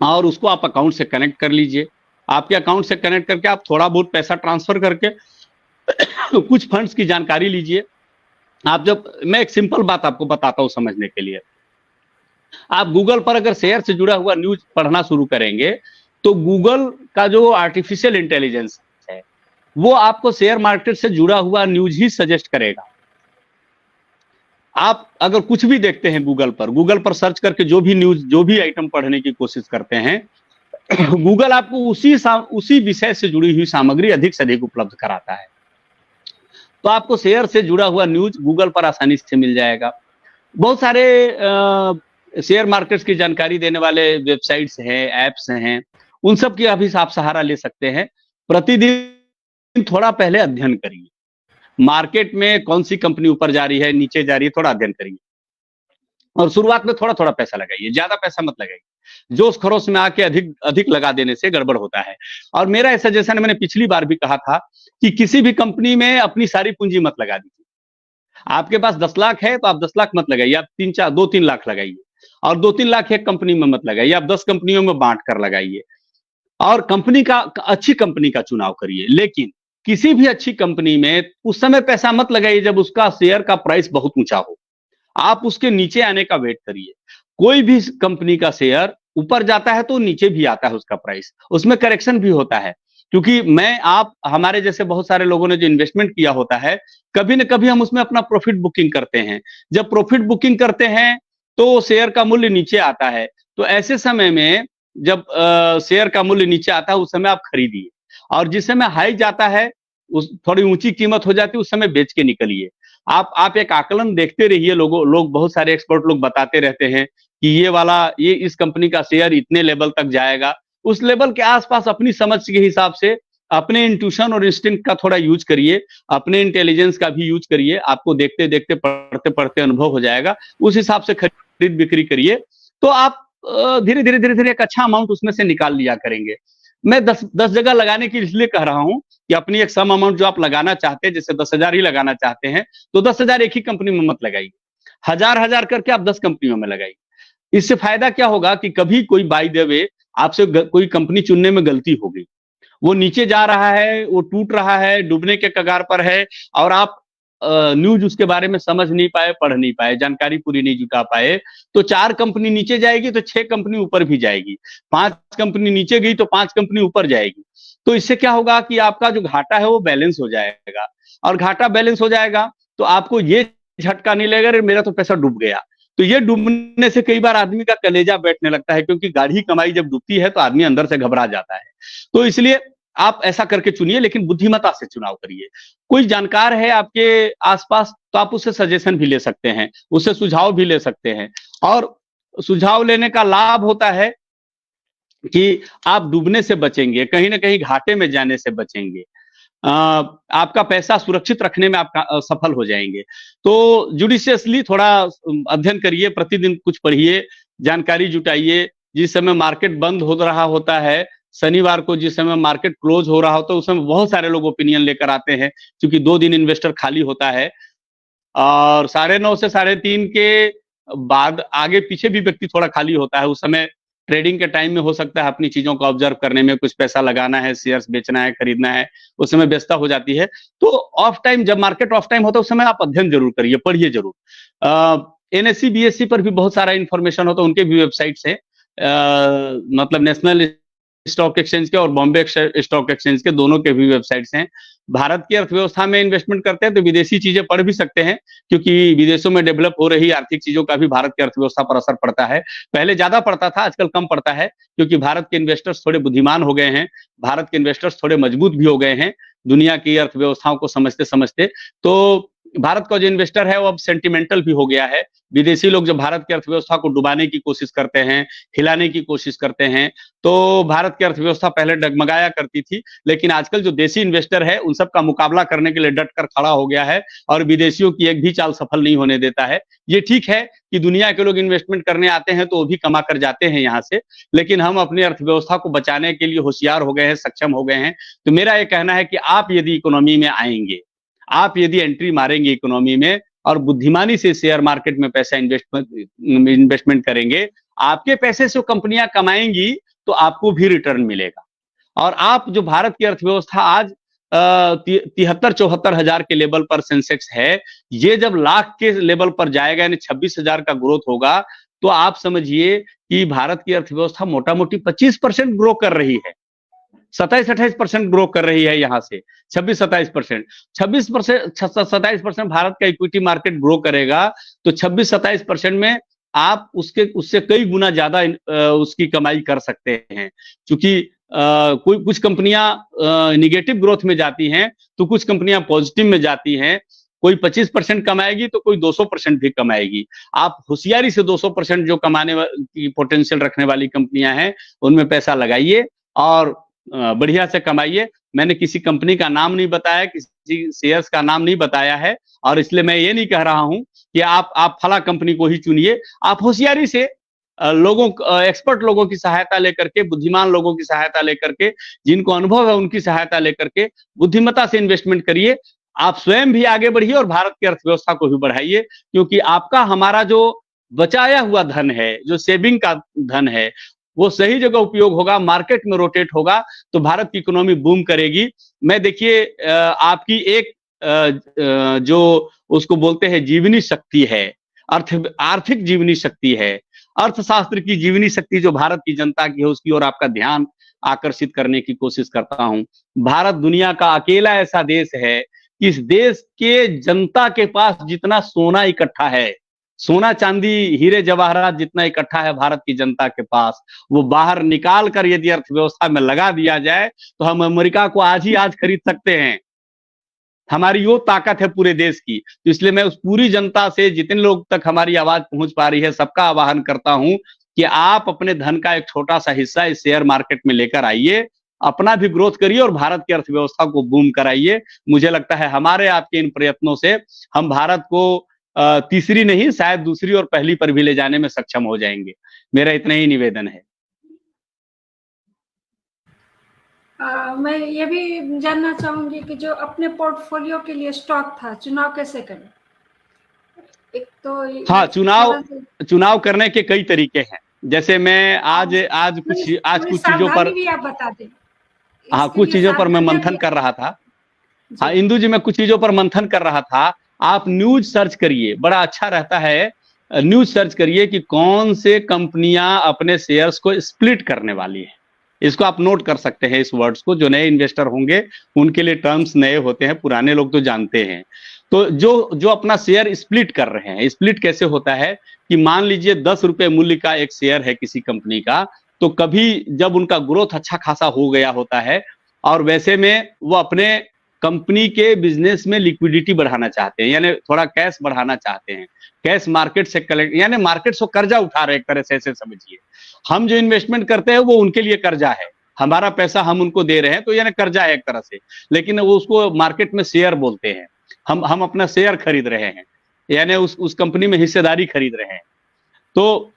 और उसको आप अकाउंट से कनेक्ट कर लीजिए। आपके अकाउंट से कनेक्ट करके आप थोड़ा बहुत पैसा ट्रांसफर करके कुछ फंड्स की जानकारी लीजिए। मैं एक सिंपल बात आपको बताता हूं समझने के लिए। आप गूगल पर अगर शेयर से जुड़ा हुआ न्यूज पढ़ना शुरू करेंगे तो गूगल का जो आर्टिफिशियल इंटेलिजेंस है वो आपको शेयर मार्केट से जुड़ा हुआ न्यूज ही सजेस्ट करेगा। आप अगर कुछ भी देखते हैं गूगल पर सर्च करके जो भी न्यूज, जो भी आइटम पढ़ने की कोशिश करते हैं, गूगल आपको उसी विषय से जुड़ी हुई सामग्री अधिक से अधिक उपलब्ध कराता है। तो आपको शेयर से जुड़ा हुआ न्यूज गूगल पर आसानी से मिल जाएगा। बहुत सारे शेयर मार्केट्स की जानकारी देने वाले वेबसाइट्स हैं, एप्स हैं, उन सब की अभी आप सहारा ले सकते हैं। प्रतिदिन थोड़ा पहले अध्ययन करिए, मार्केट में कौन सी कंपनी ऊपर जा रही है, नीचे जा रही है, थोड़ा अध्ययन करिए। और शुरुआत में थोड़ा थोड़ा पैसा लगाइए, ज्यादा पैसा मत लगाइए। जोश खरोश में आके अधिक लगा देने से गड़बड़ होता है। और मेरा ऐसा, जैसा मैंने पिछली बार भी कहा था कि किसी भी कंपनी में अपनी सारी पूंजी मत लगा दीजिए। आपके पास 10 लाख है तो आप 10 लाख मत लगाइए, आप 2-3 लाख लगाइए। और 2-3 लाख एक कंपनी में मत लगाइए, आप 10 कंपनियों में बांट कर लगाइए। और अच्छी कंपनी का चुनाव करिए। लेकिन किसी भी अच्छी कंपनी में उस समय पैसा मत लगाइए जब उसका शेयर का प्राइस बहुत ऊंचा हो। आप उसके नीचे आने का वेट करिए। कोई भी कंपनी का शेयर ऊपर जाता है तो नीचे भी आता है उसका प्राइस, उसमें करेक्शन भी होता है। क्योंकि हमारे जैसे बहुत सारे लोगों ने जो इन्वेस्टमेंट किया होता है, कभी न कभी हम उसमें अपना प्रॉफिट बुकिंग करते हैं। जब प्रॉफिट बुकिंग करते हैं तो शेयर का मूल्य नीचे आता है। तो ऐसे समय में जब शेयर का मूल्य नीचे आता है उस समय आप खरीदिए, और जिस समय हाई जाता है, उस थोड़ी ऊंची कीमत हो जाती है, उस समय बेच के निकलिए। आप एक आकलन देखते रहिए। लोग बहुत सारे एक्सपर्ट लोग बताते रहते हैं कि ये इस कंपनी का शेयर इतने लेवल तक जाएगा। उस लेवल के आसपास अपनी समझ के हिसाब से अपने इंट्यूशन और इंस्टिंक्ट का थोड़ा यूज करिए, अपने इंटेलिजेंस का भी यूज करिए। आपको देखते देखते पढ़ते पढ़ते अनुभव हो जाएगा, उस हिसाब से खरीद बिक्री करिए। तो आप धीरे धीरे एक अच्छा अमाउंट उसमें से निकाल लिया करेंगे। मैं 10 जगह लगाने के इसलिए कह रहा हूं कि अपनी एक सम अमाउंट जो आप लगाना चाहते हैं, जैसे 10,000 ही लगाना चाहते हैं, तो 10,000 एक ही कंपनी में मत लगाइए, 1000 करके आप 10 कंपनियों में लगाइए। इससे फायदा क्या होगा कि कभी कोई बाय द वे आपसे कोई कंपनी चुनने में गलती हो गई, वो नीचे जा रहा है, वो टूट रहा है, डूबने के कगार पर है, और आप न्यूज उसके बारे में समझ नहीं पाए, पढ़ नहीं पाए, जानकारी पूरी नहीं जुटा पाए, तो 4 कंपनी नीचे जाएगी तो 6 कंपनी ऊपर भी जाएगी, 5 कंपनी नीचे गई तो 5 कंपनी ऊपर जाएगी। तो इससे क्या होगा कि आपका जो घाटा है वो बैलेंस हो जाएगा, और घाटा बैलेंस हो जाएगा तो आपको ये झटका नहीं लगेगा अरे मेरा तो पैसा डूब गया। तो ये डूबने से कई बार आदमी का कलेजा बैठने लगता है, क्योंकि गाढ़ी कमाई जब डूबती है तो आदमी अंदर से घबरा जाता है। तो इसलिए आप ऐसा करके चुनिए, लेकिन बुद्धिमत्ता से चुनाव करिए। कोई जानकार है आपके आसपास तो आप उससे सजेशन भी ले सकते हैं, उससे सुझाव भी ले सकते हैं। और सुझाव लेने का लाभ होता है कि आप डूबने से बचेंगे, कहीं ना कहीं घाटे में जाने से बचेंगे, आपका पैसा सुरक्षित रखने में आप सफल हो जाएंगे। तो जुडिशियसली थोड़ा अध्ययन करिए, प्रतिदिन कुछ पढ़िए, जानकारी जुटाइए। जिस समय मार्केट बंद हो रहा होता है, शनिवार को जिस समय मार्केट क्लोज हो रहा होता है, उस समय बहुत सारे लोग ओपिनियन लेकर आते हैं, क्योंकि 2 दिन इन्वेस्टर खाली होता है। और 9:30 से 3:30 के बाद आगे पीछे भी व्यक्ति थोड़ा खाली होता है। उस समय ट्रेडिंग के टाइम में हो सकता है अपनी चीजों का ऑब्जर्व करने में, कुछ पैसा लगाना है, शेयर्स बेचना है, खरीदना है, उस समय व्यस्तता हो जाती है। तो ऑफ टाइम, जब मार्केट ऑफ टाइम होता है, उस समय आप अध्ययन जरूर करिए, पढ़िए जरूर। एनएससी बीएससी पर भी बहुत सारा इंफॉर्मेशन होता है, उनके भी वेबसाइट्स है, मतलब नेशनल स्टॉक एक्सचेंज के और बॉम्बे स्टॉक एक्सचेंज के, दोनों के भी वेबसाइट्स हैं। भारत की अर्थव्यवस्था में इन्वेस्टमेंट करते हैं तो विदेशी चीजें पढ़ भी सकते हैं, क्योंकि विदेशों में डेवलप हो रही आर्थिक चीजों का भी भारत की अर्थव्यवस्था पर असर पड़ता है। पहले ज्यादा पड़ता था, आजकल कम पड़ता है, क्योंकि भारत के इन्वेस्टर्स थोड़े बुद्धिमान हो गए हैं, भारत के इन्वेस्टर्स थोड़े मजबूत भी हो गए हैं दुनिया की अर्थव्यवस्थाओं को समझते समझते। तो भारत का जो इन्वेस्टर है वो अब सेंटिमेंटल भी हो गया है। विदेशी लोग जब भारत की अर्थव्यवस्था को डुबाने की कोशिश करते हैं, हिलाने की कोशिश करते हैं, तो भारत की अर्थव्यवस्था पहले डगमगाया करती थी, लेकिन आजकल जो देशी इन्वेस्टर है उन सब का मुकाबला करने के लिए डट कर खड़ा हो गया है और विदेशियों की एक भी चाल सफल नहीं होने देता है। ये ठीक है कि दुनिया के लोग इन्वेस्टमेंट करने आते हैं तो वो भी कमा कर जाते हैं यहाँ से, लेकिन हम अपनी अर्थव्यवस्था को बचाने के लिए होशियार हो गए हैं, सक्षम हो गए हैं। तो मेरा ये कहना है कि आप यदि इकोनॉमी में आएंगे, आप यदि एंट्री मारेंगे इकोनॉमी में और बुद्धिमानी से शेयर मार्केट में पैसा इन्वेस्टमेंट करेंगे, आपके पैसे से कंपनियां कमाएंगी तो आपको भी रिटर्न मिलेगा। और आप जो भारत की अर्थव्यवस्था आज 73-74 हजार के लेवल पर सेंसेक्स है, ये जब लाख के लेवल पर जाएगा, यानी 26,000 का ग्रोथ होगा, तो आप समझिए कि भारत की अर्थव्यवस्था मोटा मोटी 25% ग्रो कर रही है, 27-28% ग्रो कर रही है यहाँ से, 26-27%, 27% भारत का इक्विटी मार्केट ग्रो करेगा, तो 26-27% में आप उससे कई गुना ज्यादा उसकी कमाई कर सकते हैं। क्योंकि कोई कुछ कंपनियां निगेटिव ग्रोथ में जाती हैं तो कुछ कंपनियां पॉजिटिव में जाती हैं। कोई 25% कमाएगी तो कोई 200% भी कमाएगी। आप होशियारी से 200% जो कमाने की पोटेंशियल रखने वाली कंपनियां हैं उनमें पैसा लगाइए और बढ़िया से कमाइए। मैंने किसी कंपनी का नाम नहीं बताया, किसी शेयर्स का नाम नहीं बताया है, और इसलिए मैं ये नहीं कह रहा हूं कि आप फला कंपनी को ही चुनिए। आप होशियारी से एक्सपर्ट लोगों की सहायता लेकर के, बुद्धिमान लोगों की सहायता लेकर के, जिनको अनुभव है उनकी सहायता लेकर के बुद्धिमत्ता से इन्वेस्टमेंट करिए। आप स्वयं भी आगे बढ़िए और भारत की अर्थव्यवस्था को भी बढ़ाइए, क्योंकि आपका हमारा जो बचाया हुआ धन है, जो सेविंग का धन है, वो सही जगह उपयोग होगा, मार्केट में रोटेट होगा, तो भारत की इकोनॉमी बूम करेगी। मैं देखिए आपकी एक जो उसको बोलते हैं जीवनी शक्ति है, आर्थिक जीवनी शक्ति है, अर्थशास्त्र की जीवनी शक्ति जो भारत की जनता की है, उसकी ओर आपका ध्यान आकर्षित करने की कोशिश करता हूं। भारत दुनिया का अकेला ऐसा देश है कि इस देश के जनता के पास जितना सोना इकट्ठा है, सोना चांदी हीरे जवाहरात जितना इकट्ठा है भारत की जनता के पास, वो बाहर निकाल कर यदि अर्थव्यवस्था में लगा दिया जाए तो हम अमेरिका को आज ही आज खरीद सकते हैं। हमारी वो ताकत है पूरे देश की। तो इसलिए मैं उस पूरी जनता से, जितने लोग तक हमारी आवाज पहुंच पा रही है, सबका आह्वान करता हूं कि आप अपने धन का एक छोटा सा हिस्सा इस शेयर मार्केट में लेकर आइए, अपना भी ग्रोथ करिए और भारत की अर्थव्यवस्था को बूम कराइए। मुझे लगता है हमारे आपके इन प्रयत्नों से हम भारत को तीसरी नहीं, शायद दूसरी और पहली पर भी ले जाने में सक्षम हो जाएंगे। मेरा इतना ही निवेदन है। मैं ये भी जानना चाहूंगी कि जो अपने पोर्टफोलियो के लिए स्टॉक था, चुनाव कैसे करें? एक तो हाँ, चुनाव करने के कई तरीके हैं। जैसे मैं आज कुछ चीजों पर भी आप बता दें। हाँ, कुछ चीजों पर मैं मंथन कर रहा था। हाँ इंदु जी, मैं कुछ चीजों पर मंथन कर रहा था। आप न्यूज सर्च करिए, बड़ा अच्छा रहता है। न्यूज सर्च करिए कि कौन से कंपनियां अपने शेयर्स को स्प्लिट करने वाली है। इसको आप नोट कर सकते हैं, इस वर्ड्स को। जो नए इन्वेस्टर होंगे उनके लिए टर्म्स नए होते हैं, पुराने लोग तो जानते हैं। तो जो अपना शेयर स्प्लिट कर रहे हैं, स्प्लिट कैसे होता है कि मान लीजिए 10 रुपए मूल्य का एक शेयर है किसी कंपनी का, तो कभी जब उनका ग्रोथ अच्छा खासा हो गया होता है और वैसे में वो अपने कंपनी के बिजनेस में लिक्विडिटी बढ़ाना चाहते हैं, यानी थोड़ा कैश बढ़ाना चाहते हैं, कैश मार्केट से कलेक्ट, यानी मार्केट से कर्जा उठा रहे, एक तरह से ऐसे समझिए। हम जो इन्वेस्टमेंट करते हैं वो उनके लिए कर्जा है, हमारा पैसा हम उनको दे रहे हैं, तो यानी कर्जा है एक तरह से, लेकिन वो उसको मार्केट में शेयर बोलते हैं। हम अपना शेयर खरीद रहे हैं, यानी उस कंपनी में हिस्सेदारी खरीद रहे हैं। तो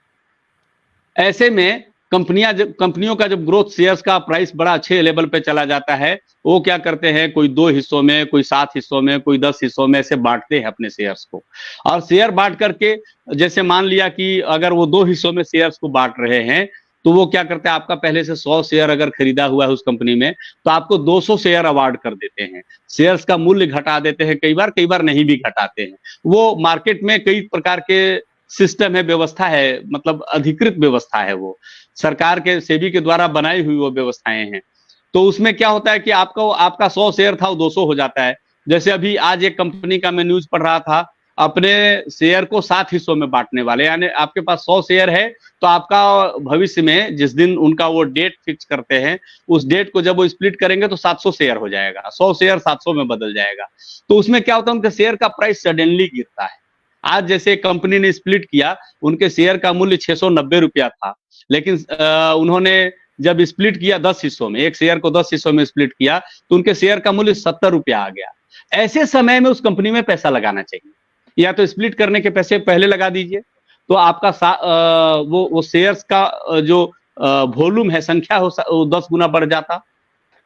ऐसे में कंपनियों का जब ग्रोथ, शेयर्स का प्राइस बड़ा अच्छे लेवल पे चला जाता है, वो क्या करते हैं, कोई 2 हिस्सों में, कोई 7 हिस्सों में, कोई 10 हिस्सों में ऐसे बांटते हैं अपने शेयर्स को। और शेयर बांट करके, जैसे मान लिया कि अगर वो 2 हिस्सों में शेयर्स को बांट रहे हैं, तो वो क्या करते हैं, आपका पहले से 100 शेयर अगर खरीदा हुआ है उस कंपनी में, तो आपको 200 शेयर अवार्ड कर देते हैं। शेयर्स का मूल्य घटा देते हैं, कई बार नहीं भी घटाते हैं। वो मार्केट में कई प्रकार के सिस्टम है, व्यवस्था है, मतलब अधिकृत व्यवस्था है, वो सरकार के, सेबी के द्वारा बनाई हुई वो व्यवस्थाएं हैं। तो उसमें क्या होता है कि आपका 100 शेयर था वो 200 हो जाता है। जैसे अभी आज एक कंपनी का मैं न्यूज पढ़ रहा था, अपने शेयर को 7 हिस्सों में बांटने वाले, यानी आपके पास 100 शेयर है, तो आपका भविष्य में जिस दिन उनका वो डेट फिक्स करते हैं, उस डेट को जब वो स्प्लिट करेंगे तो 700 शेयर हो जाएगा, 100 शेयर 700 में बदल जाएगा। तो उसमें क्या होता है, उनके शेयर का प्राइस सडनली गिरता है। आज जैसे कंपनी ने स्प्लिट किया, उनके शेयर का मूल्य 690 रुपया था, लेकिन उन्होंने जब स्प्लिट किया 10 हिस्सों में, एक शेयर को 10 हिस्सों में स्प्लिट किया, तो उनके शेयर का मूल्य 70 रुपया आ गया। ऐसे समय में उस कंपनी में पैसा लगाना चाहिए, या तो स्प्लिट करने के पैसे पहले लगा दीजिए, तो आपका वो शेयर्स का जो वॉल्यूम है, संख्या हो, 10 गुना बढ़ जाता।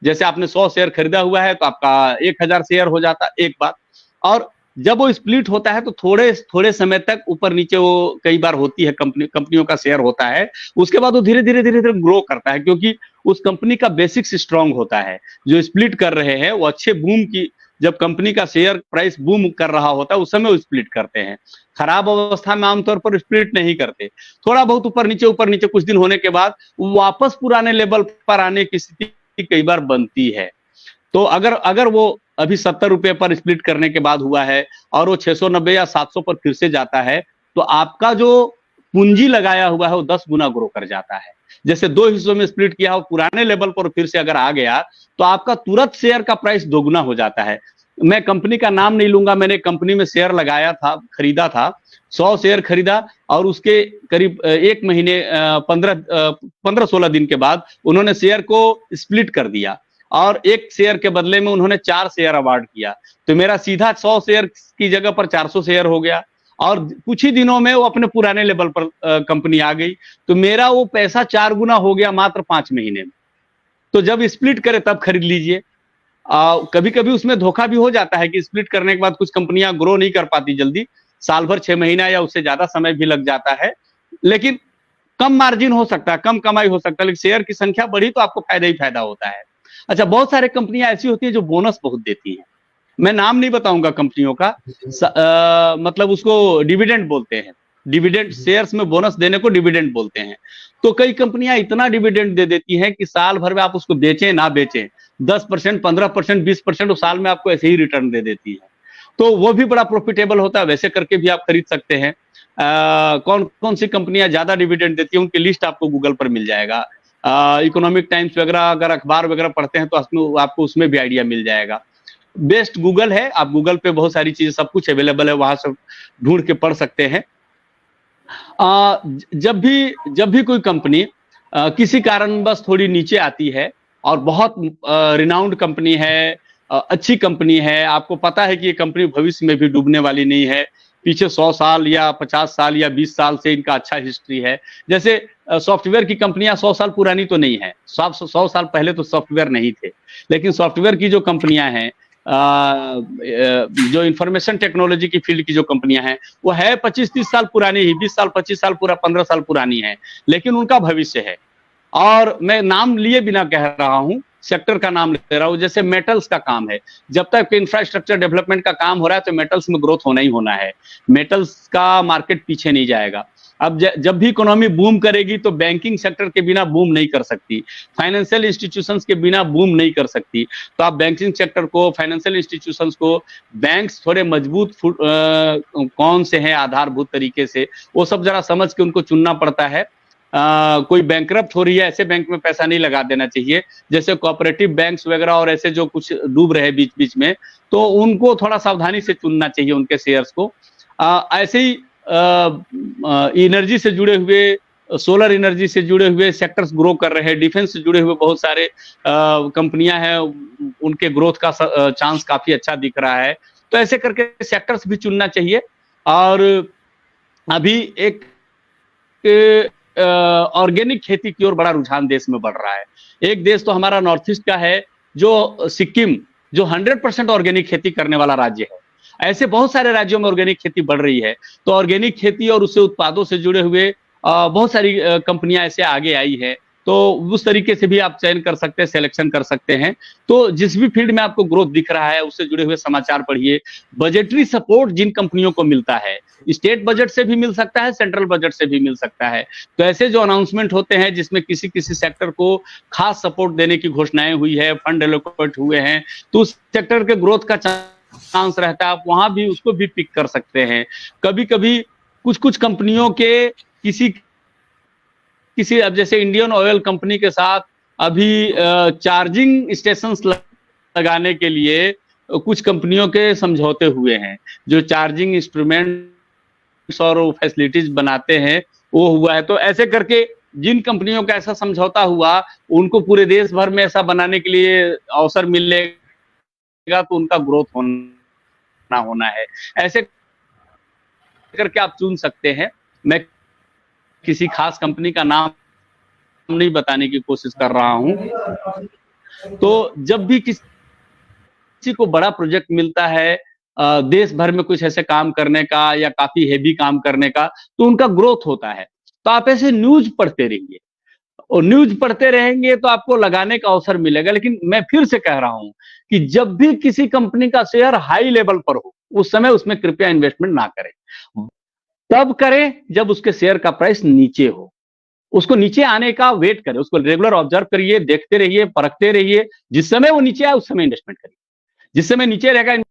जैसे आपने 100 शेयर खरीदा हुआ है, तो आपका 1000 शेयर हो जाता, एक बात। और जब वो स्प्लिट होता है तो थोड़े समय तक ऊपर नीचे वो कई बार होती है, कंपनियों का शेयर होता है, उसके बाद वो धीरे धीरे ग्रो करता है, क्योंकि उस कंपनी का बेसिक्स स्ट्रांग होता है। जो स्प्लिट कर रहे हैं वो अच्छे बूम की, जब कंपनी का शेयर प्राइस बूम कर रहा होता है उस समय वो स्प्लिट करते हैं। खराब अवस्था में आमतौर पर स्प्लिट नहीं करते, थोड़ा बहुत ऊपर नीचे कुछ दिन होने के बाद वापस पुराने लेवल पर आने की स्थिति कई बार बनती है। तो अगर वो अभी 70 रुपए पर स्प्लिट करने के बाद हुआ है और वो 690 या 700 पर फिर से जाता है, तो आपका जो पूंजी लगाया हुआ है वो 10 गुना ग्रो कर जाता है। जैसे 2 हिस्सों में स्प्लिट किया हो, पुराने लेवल पर फिर से अगर आ गया, तो आपका तुरंत शेयर का प्राइस दोगुना हो जाता है। मैं कंपनी का नाम नहीं लूंगा, मैंने कंपनी में शेयर लगाया था, खरीदा था, 100 शेयर खरीदा, और उसके करीब 1 महीने 15-16 दिन के बाद उन्होंने शेयर को स्प्लिट कर दिया, और 1 शेयर के बदले में उन्होंने 4 शेयर अवार्ड किया। तो मेरा सीधा 100 शेयर की जगह पर 400 शेयर हो गया, और कुछ ही दिनों में वो अपने पुराने लेवल पर कंपनी आ गई। तो मेरा वो पैसा 4 गुना हो गया मात्र 5 महीने में। तो जब स्प्लिट करे तब खरीद लीजिए। कभी कभी उसमें धोखा भी हो जाता है कि स्प्लिट करने के बाद कुछ कंपनियां ग्रो नहीं कर पाती जल्दी, साल भर 6 महीना या उससे ज्यादा समय भी लग जाता है, लेकिन कम मार्जिन हो सकता है, कम कमाई हो सकता है, लेकिन शेयर की संख्या बढ़ी तो आपको फायदा ही फायदा होता है। अच्छा, बहुत सारे कंपनियां ऐसी होती है जो बोनस बहुत देती हैं, मैं नाम नहीं बताऊंगा कंपनियों का, मतलब उसको डिविडेंड बोलते हैं, डिविडेंड, शेयर्स में बोनस देने को डिविडेंड बोलते हैं। तो कई कंपनियां इतना डिविडेंड दे देती हैं कि साल भर में आप उसको बेचें ना बेचें, 10%, 15%, 20% उस साल में आपको ऐसे ही रिटर्न दे देती है। तो वो भी बड़ा प्रॉफिटेबल होता है, वैसे करके भी आप खरीद सकते हैं। कौन कौन सी कंपनियां ज्यादा डिविडेंड देती है उनकी लिस्ट आपको गूगल पर मिल जाएगा। इकोनॉमिक टाइम्स वगैरह अगर अखबार वगैरह पढ़ते हैं तो आपको उसमें भी आइडिया मिल जाएगा। बेस्ट गूगल है, आप गूगल पे बहुत सारी चीजें, सब कुछ अवेलेबल है, वहां से ढूंढ के पढ़ सकते हैं। जब भी कोई कंपनी किसी कारणवश थोड़ी नीचे आती है और बहुत रिनाउंड कंपनी है, अच्छी कंपनी है, आपको पता है कि ये कंपनी भविष्य में भी डूबने वाली नहीं है, पीछे 100 साल या 50 साल या 20 साल से इनका अच्छा हिस्ट्री है। जैसे सॉफ्टवेयर की कंपनियां 100 साल पुरानी तो नहीं है, 100 साल पहले तो सॉफ्टवेयर नहीं थे, लेकिन सॉफ्टवेयर की जो कंपनियां हैं, जो इंफॉर्मेशन टेक्नोलॉजी की फील्ड की जो कंपनियां हैं, वो है 25-30 साल पुरानी ही, 20 साल 25 साल पूरा 15 साल पुरानी है, लेकिन उनका भविष्य है। और मैं नाम लिए बिना कह रहा हूं, सेक्टर का नाम ले रहा हूं, जैसे मेटल्स का काम है, जब तक इंफ्रास्ट्रक्चर डेवलपमेंट का काम हो रहा है तो मेटल्स में ग्रोथ होना ही होना है, मेटल्स का मार्केट पीछे नहीं जाएगा। अब जब भी इकोनॉमी बूम करेगी तो बैंकिंग सेक्टर के बिना बूम नहीं कर सकती, फाइनेंशियल इंस्टीट्यूशंस के बिना बूम नहीं कर सकती। तो आप बैंकिंग सेक्टर को, फाइनेंशियल इंस्टीट्यूशंस को, बैंक्स थोड़े मजबूत कौन से हैं आधारभूत तरीके से, वो सब जरा समझ के उनको चुनना पड़ता है। कोई बैंकरप्ट हो रही है ऐसे बैंक में पैसा नहीं लगा देना चाहिए, जैसे कोऑपरेटिव बैंक्स वगैरह और ऐसे जो कुछ डूब रहे बीच बीच में, तो उनको थोड़ा सावधानी से चुनना चाहिए उनके शेयर्स को। ऐसे ही एनर्जी से जुड़े हुए, सोलर एनर्जी से जुड़े हुए सेक्टर्स ग्रो कर रहे हैं, डिफेंस से जुड़े हुए बहुत सारे कंपनियां हैं, उनके ग्रोथ का चांस काफी अच्छा दिख रहा है। तो ऐसे करके सेक्टर्स भी चुनना चाहिए। और अभी एक ऑर्गेनिक खेती की ओर बड़ा रुझान देश में बढ़ रहा है। एक देश तो हमारा नॉर्थ ईस्ट का है, जो सिक्किम, जो 100% ऑर्गेनिक खेती करने वाला राज्य है। ऐसे बहुत सारे राज्यों में ऑर्गेनिक खेती बढ़ रही है। तो ऑर्गेनिक खेती और उससे उत्पादों से जुड़े हुए बहुत सारी कंपनियां ऐसे आगे आई है। तो उस तरीके से भी आप चयन कर सकते हैं, सिलेक्शन कर सकते हैं। तो जिस भी फील्ड में आपको ग्रोथ दिख रहा है उससे जुड़े हुए समाचार पढ़िए। बजटरी सपोर्ट जिन कंपनियों को मिलता है, स्टेट बजट से भी मिल सकता है, सेंट्रल बजट से भी मिल सकता है। तो ऐसे जो अनाउंसमेंट होते हैं जिसमें किसी किसी सेक्टर को खास सपोर्ट देने की घोषणाएं हुई है, फंड एलोकेट हुए हैं, तो उस सेक्टर के ग्रोथ का चांस रहता है, आप वहां भी उसको भी पिक कर सकते हैं। कभी कभी कुछ कुछ कंपनियों के किसी अब जैसे इंडियन ऑयल कंपनी के साथ अभी चार्जिंग स्टेशंस लगाने के लिए कुछ कंपनियों के समझौते हुए हैं, जो चार्जिंग इंस्ट्रूमेंट्स और फैसिलिटीज बनाते हैं वो हुआ है। तो ऐसे करके जिन कंपनियों का ऐसा समझौता हुआ उनको पूरे देश भर में ऐसा बनाने के लिए अवसर मिलेगा, तो उनका ग्रोथ होना है। ऐसे करके आप चुन सकते हैं। मैं किसी खास कंपनी का नाम नहीं बताने की कोशिश कर रहा हूं। तो जब भी किसी को बड़ा प्रोजेक्ट मिलता है देश भर में कुछ ऐसे काम करने का या काफी हेवी काम करने का, तो उनका ग्रोथ होता है। तो आप ऐसे न्यूज पढ़ते रहिए, और न्यूज पढ़ते रहेंगे तो आपको लगाने का अवसर मिलेगा। लेकिन मैं फिर से कह रहा हूं कि जब भी किसी कंपनी का शेयर हाई लेवल पर हो उस समय उसमें कृपया इन्वेस्टमेंट ना करें। तब करें जब उसके शेयर का प्राइस नीचे हो, उसको नीचे आने का वेट करें, उसको रेगुलर ऑब्जर्व करिए, देखते रहिए, परखते रहिए। जिस समय वो नीचे आए उस समय इन्वेस्टमेंट करिए। जिस समय नीचे रहेगा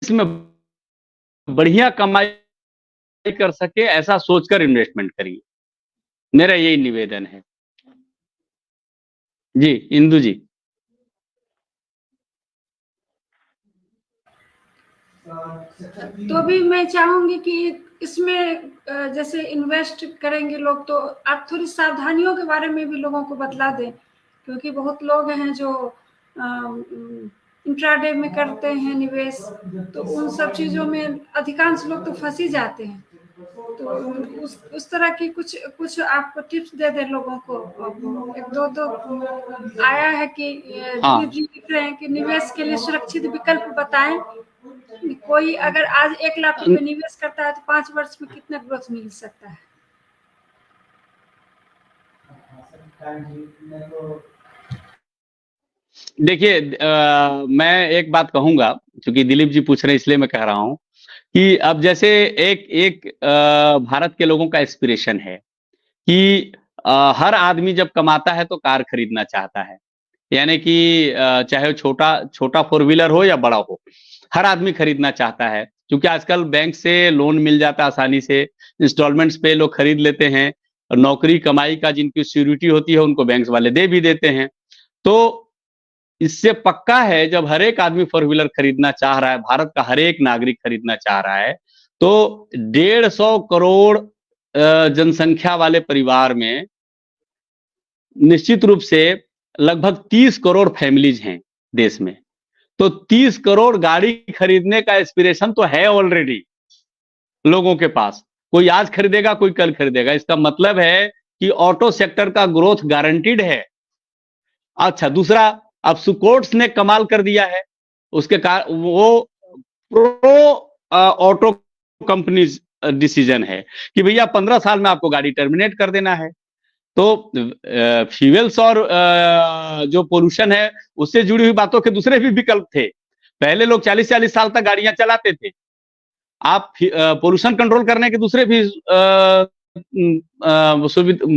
इसमें बढ़िया कमाई कर सके ऐसा सोचकर इन्वेस्टमेंट करिए। मेरा यही निवेदन है। जी इंदु जी। तो भी मैं चाहूंगी कि इसमें जैसे इन्वेस्ट करेंगे लोग, तो आप थोड़ी सावधानियों के बारे में भी लोगों को बतला दें, क्योंकि बहुत लोग हैं जो इंट्राडे में करते हैं निवेश, तो उन सब चीजों में अधिकांश लोग तो फंस ही जाते हैं। तो उस तरह की कुछ आप टिप्स दे दें लोगों को। एक दो आया है कि दिलीप जी लिख रहे हैं कि निवेश के लिए सुरक्षित विकल्प बताएं। कोई अगर आज 1 लाख रुपए निवेश करता है तो 5 वर्ष में कितना ग्रोथ मिल सकता है? देखिए मैं एक बात कहूंगा, क्योंकि दिलीप जी पूछ रहे हैं इसलिए मैं कह रहा हूं कि अब जैसे एक भारत के लोगों का एस्पिरेशन है कि हर आदमी जब कमाता है तो कार खरीदना चाहता है। यानी कि चाहे छोटा छोटा 4 व्हीलर हो या बड़ा हो, हर आदमी खरीदना चाहता है, क्योंकि आजकल बैंक से लोन मिल जाता है आसानी से, इंस्टॉलमेंट्स पे लोग खरीद लेते हैं। नौकरी कमाई का जिनकी सिक्योरिटी होती है उनको बैंक वाले दे भी देते हैं। तो इससे पक्का है जब हर एक आदमी 4 व्हीलर खरीदना चाह रहा है, भारत का हर एक नागरिक खरीदना चाह रहा है, तो 150 करोड़ जनसंख्या वाले परिवार में निश्चित रूप से लगभग 30 करोड़ फैमिलीज हैं देश में। तो 30 करोड़ गाड़ी खरीदने का एस्पिरेशन तो है ऑलरेडी लोगों के पास। कोई आज खरीदेगा, कोई कल खरीदेगा। इसका मतलब है कि ऑटो सेक्टर का ग्रोथ गारंटीड है। अच्छा, दूसरा, अब सुकोट्स ने कमाल कर दिया है। उसके वो प्रो ऑटो कंपनीज डिसीजन है कि भैया 15 साल में आपको गाड़ी टर्मिनेट कर देना है। तो फ्यूल्स और जो पोल्यूशन है उससे जुड़ी हुई बातों के दूसरे भी विकल्प थे। पहले लोग 40-40 साल तक गाड़ियां चलाते थे। आप पोल्यूशन कंट्रोल करने के दूसरे भी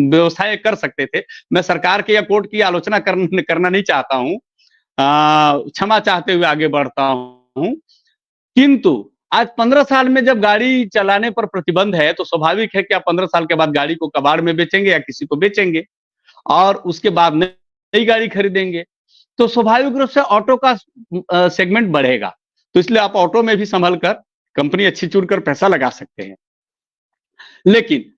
व्यवस्थाएं कर सकते थे। मैं सरकार के या कोर्ट की आलोचना करना नहीं चाहता हूं, क्षमा चाहते हुए आगे बढ़ता हूं। किंतु आज 15 साल में जब गाड़ी चलाने पर प्रतिबंध है तो स्वाभाविक है कि आप 15 साल के बाद गाड़ी को कबाड़ में बेचेंगे या किसी को बेचेंगे और उसके बाद नई गाड़ी खरीदेंगे। तो स्वाभाविक रूप से ऑटो का सेगमेंट बढ़ेगा। तो इसलिए आप ऑटो में भी संभल कर कंपनी अच्छी चुनकर पैसा लगा सकते हैं, लेकिन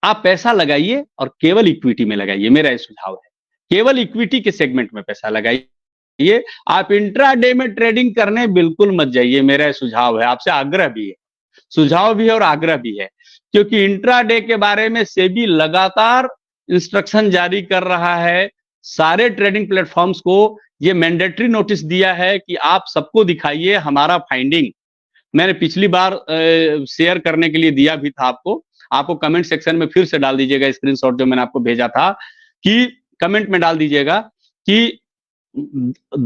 आप पैसा लगाइए और केवल इक्विटी में लगाइए। मेरा यह सुझाव है, केवल इक्विटी के सेगमेंट में पैसा लगाइए। आप इंट्राडे में ट्रेडिंग करने बिल्कुल मत जाइए। मेरा यह सुझाव है, आपसे आग्रह भी है, सुझाव भी है और आग्रह भी है, क्योंकि इंट्राडे के बारे में सेबी लगातार इंस्ट्रक्शन जारी कर रहा है। सारे ट्रेडिंग प्लेटफॉर्म्स को ये मैंडेटरी नोटिस दिया है कि आप सबको दिखाइए हमारा फाइंडिंग। मैंने पिछली बार शेयर करने के लिए दिया भी था आपको कमेंट सेक्शन में फिर से डाल दीजिएगा स्क्रीनशॉट जो मैंने आपको भेजा था, कि कमेंट में डाल दीजिएगा कि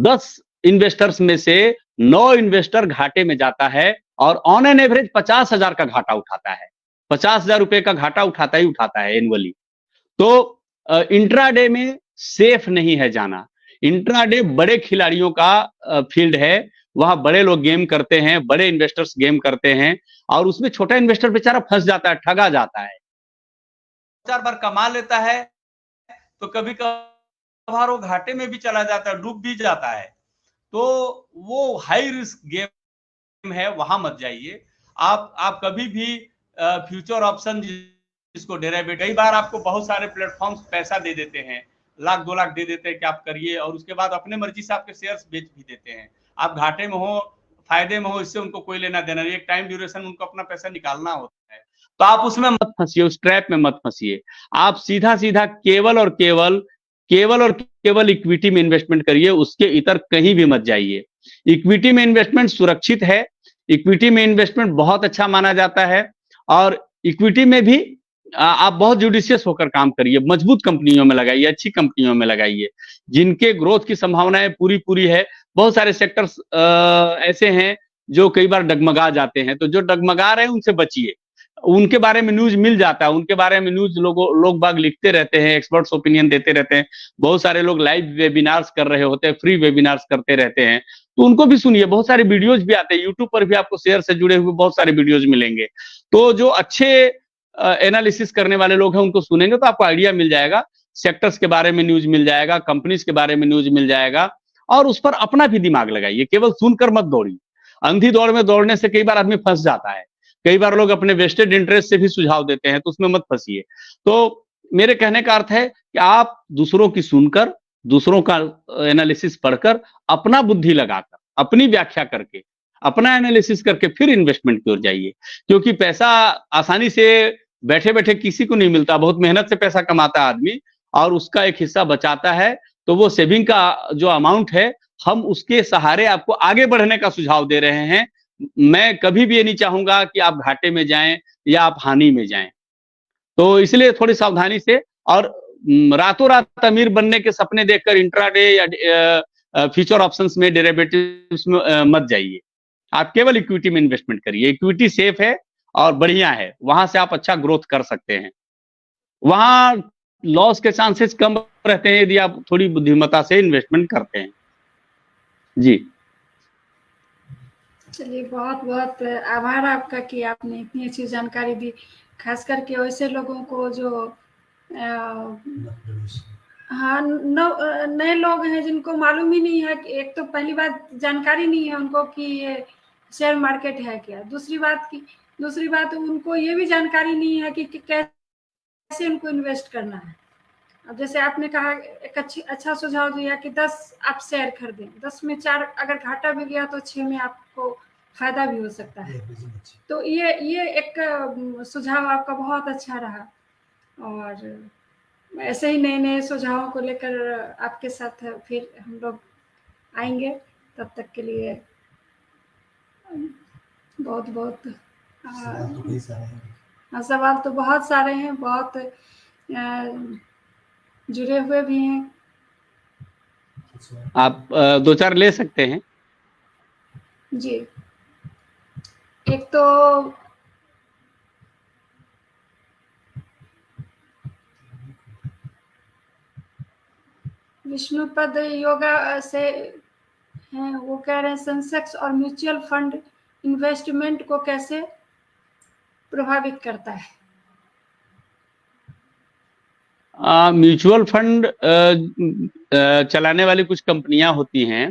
10 इन्वेस्टर्स में से 9 इन्वेस्टर घाटे में जाता है और ऑन एन एवरेज 50,000 का घाटा उठाता है। 50,000 रुपए का घाटा उठाता ही उठाता है एनुअली। तो इंट्राडे में सेफ नहीं है जाना। इंट्राडे बड़े खिलाड़ियों का फील्ड है, वहां बड़े लोग गेम करते हैं, बड़े इन्वेस्टर्स गेम करते हैं और उसमें छोटा इन्वेस्टर बेचारा फंस जाता है, ठगा जाता है। 4 बार कमा लेता है तो कभी कभार वो घाटे में भी चला जाता है, डूब भी जाता है। तो वो हाई रिस्क गेम है, वहां मत जाइए। आप कभी भी फ्यूचर ऑप्शन जिसको डेरिवेटिव, कई बार आपको बहुत सारे प्लेटफॉर्म्स पैसा दे देते हैं, लाख 2 लाख दे देते हैं कि आप करिए और उसके बाद अपने मर्जी से आपके शेयर्स बेच भी देते हैं। आप घाटे में हो फायदे में हो, इससे उनको कोई लेना देना नहीं। एक टाइम ड्यूरेशन उनको अपना पैसा निकालना होता है। तो आप उसमें मत फंसिए, उस ट्रैप में मत फंसिए। आप सीधा सीधा केवल और केवल इक्विटी में इन्वेस्टमेंट करिए, उसके इतर कहीं भी मत जाइए। इक्विटी में इन्वेस्टमेंट सुरक्षित है, इक्विटी में इन्वेस्टमेंट बहुत अच्छा माना जाता है और इक्विटी में भी आप बहुत जुडिशियस होकर काम करिए। मजबूत कंपनियों में लगाइए, अच्छी कंपनियों में लगाइए जिनके ग्रोथ की संभावनाएं पूरी पूरी है। बहुत सारे सेक्टर्स ऐसे हैं जो कई बार डगमगा जाते हैं, तो जो डगमगा रहे हैं उनसे बचिए। उनके बारे में न्यूज मिल जाता है, उनके बारे में न्यूज लोग बाग लिखते रहते हैं, एक्सपर्ट्स ओपिनियन देते रहते हैं। बहुत सारे लोग लाइव वेबिनार्स कर रहे होते हैं, फ्री वेबिनार्स करते रहते हैं, तो उनको भी सुनिए। बहुत सारे वीडियोज भी आते हैं यूट्यूब पर, भी आपको शेयर से जुड़े हुए बहुत सारे वीडियोज मिलेंगे। तो जो अच्छे एनालिसिस करने वाले लोग हैं उनको सुनेंगे तो आपको आइडिया मिल जाएगा, सेक्टर्स के बारे में न्यूज मिल जाएगा, कंपनीज के बारे में न्यूज मिल जाएगा और उस पर अपना भी दिमाग लगाइए। केवल सुनकर मत दौड़िए। अंधी दौड़ में दौड़ने से कई बार आदमी फंस जाता है। कई बार लोग अपने वेस्टेड इंटरेस्ट से भी सुझाव देते हैं, तो उसमें मत फंसिए। तो मेरे कहने का अर्थ है कि आप दूसरों की सुनकर, दूसरों का एनालिसिस पढ़कर, अपना बुद्धि लगाकर, अपनी व्याख्या करके, अपना एनालिसिस करके फिर इन्वेस्टमेंट की ओर जाइए। क्योंकि पैसा आसानी से बैठे बैठे किसी को नहीं मिलता, बहुत मेहनत से पैसा कमाता है आदमी और उसका एक हिस्सा बचाता है। तो वो सेविंग का जो अमाउंट है, हम उसके सहारे आपको आगे बढ़ने का सुझाव दे रहे हैं। मैं कभी भी ये नहीं चाहूंगा कि आप घाटे में जाएं या आप हानि में जाएं। तो इसलिए थोड़ी सावधानी से और रातों रात अमीर बनने के सपने देखकर इंट्राडे या फ्यूचर ऑप्शंस में, डेरिवेटिव्स में मत जाइए। आप केवल इक्विटी में इन्वेस्टमेंट करिए। इक्विटी सेफ है और बढ़िया है, वहां से आप अच्छा ग्रोथ कर सकते हैं। वहां लॉस के चांसेस कम रहते हैं यदि आप थोड़ी बुद्धिमत्ता से इन्वेस्टमेंट करते हैं। जी चलिए, बहुत बहुत आभार आपका कि आपने इतनी अच्छी जानकारी दी, खास करके वैसे लोगों को जो हाँ नए लोग हैं जिनको मालूम ही नहीं है कि, एक तो पहली बात जानकारी नहीं है उनको कि ये शेयर मार्केट है क्या। दूसरी बात उनको ये भी जानकारी नहीं है कि कैसे उनको इन्वेस्ट करना है। अब जैसे आपने कहा, एक अच्छा सुझाव दिया कि 10 आप शेयर खरीदें, 10 में 4 अगर घाटा भी गया तो 6 में आपको फायदा भी हो सकता है। तो ये एक सुझाव आपका बहुत अच्छा रहा और ऐसे ही नए नए सुझावों को लेकर आपके साथ फिर हम लोग आएंगे। तब तक के लिए बहुत बहुत सवाल तो बहुत सारे हैं, बहुत जुड़े हुए भी हैं। आप 2-4 ले सकते हैं। जी, एक तो विष्णुपद योगा से हैं वो कह रहे हैं सेंसेक्स और म्यूचुअल फंड इन्वेस्टमेंट को कैसे प्रभावित करता है। म्यूचुअल फंड चलाने वाली कुछ कंपनियां होती हैं,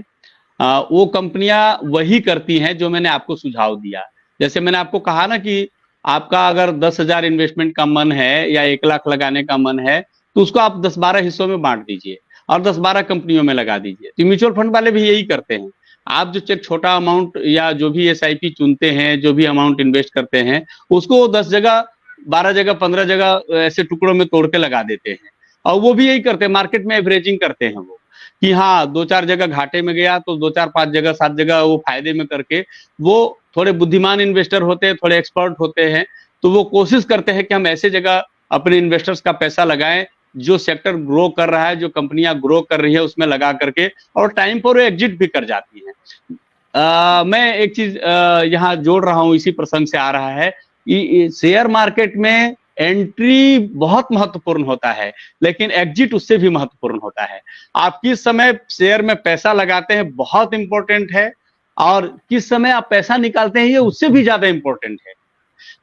वो कंपनियां वही करती हैं जो मैंने आपको सुझाव दिया। जैसे मैंने आपको कहा ना कि आपका अगर 10,000 इन्वेस्टमेंट का मन है या 1 लाख लगाने का मन है, तो उसको आप 10-12 हिस्सों में बांट दीजिए और 10-12 कंपनियों में लगा दीजिए। तो म्यूचुअल फंड वाले भी यही करते हैं। आप जो छोटा अमाउंट या जो भी SIP चुनते हैं, जो भी अमाउंट इन्वेस्ट करते हैं, उसको 10 जगह, 12 जगह, 15 जगह ऐसे टुकड़ों में तोड़ के लगा देते हैं। और वो भी यही करते हैं, मार्केट में एवरेजिंग करते हैं वो, कि हाँ 2-4 जगह घाटे में गया तो 2-4-5 जगह 7 जगह वो फायदे में करके, वो थोड़े बुद्धिमान इन्वेस्टर होते हैं, थोड़े एक्सपर्ट होते हैं, तो वो कोशिश करते हैं कि हम ऐसे जगह अपने इन्वेस्टर्स का पैसा लगाएं जो सेक्टर ग्रो कर रहा है, जो कंपनियां ग्रो कर रही है उसमें लगा करके, और टाइम पर वो एग्जिट भी कर जाती हैं। मैं एक चीज यहाँ जोड़ रहा हूँ, इसी प्रसंग से आ रहा है कि शेयर मार्केट में एंट्री बहुत महत्वपूर्ण होता है, लेकिन एग्जिट उससे भी महत्वपूर्ण होता है। आप किस समय शेयर में पैसा लगाते हैं बहुत इंपॉर्टेंट है, और किस समय आप पैसा निकालते हैं ये उससे भी ज्यादा इंपॉर्टेंट है।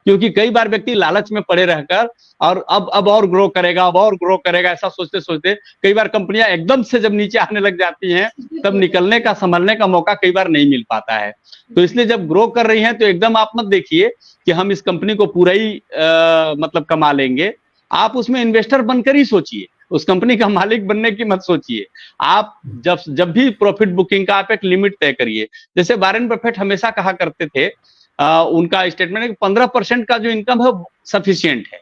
क्योंकि कई बार व्यक्ति लालच में पड़े रहकर और अब और ग्रो करेगा, अब और ग्रो करेगा, ऐसा सोचते सोचते कई बार कंपनियां एकदम से जब नीचे आने लग जाती हैं, तब निकलने का, संभलने का मौका कई बार नहीं मिल पाता है। तो इसलिए जब ग्रो कर रही हैं तो एकदम आप मत देखिए कि हम इस कंपनी को पूरा ही मतलब कमा लेंगे। आप उसमें इन्वेस्टर बनकर ही सोचिए, उस कंपनी का मालिक बनने की मत सोचिए। आप जब भी प्रॉफिट बुकिंग का आप एक लिमिट तय करिए। जैसे वॉरेन बफेट हमेशा कहा करते थे, उनका स्टेटमेंट है कि 15% का जो इनकम है सफिशियंट है,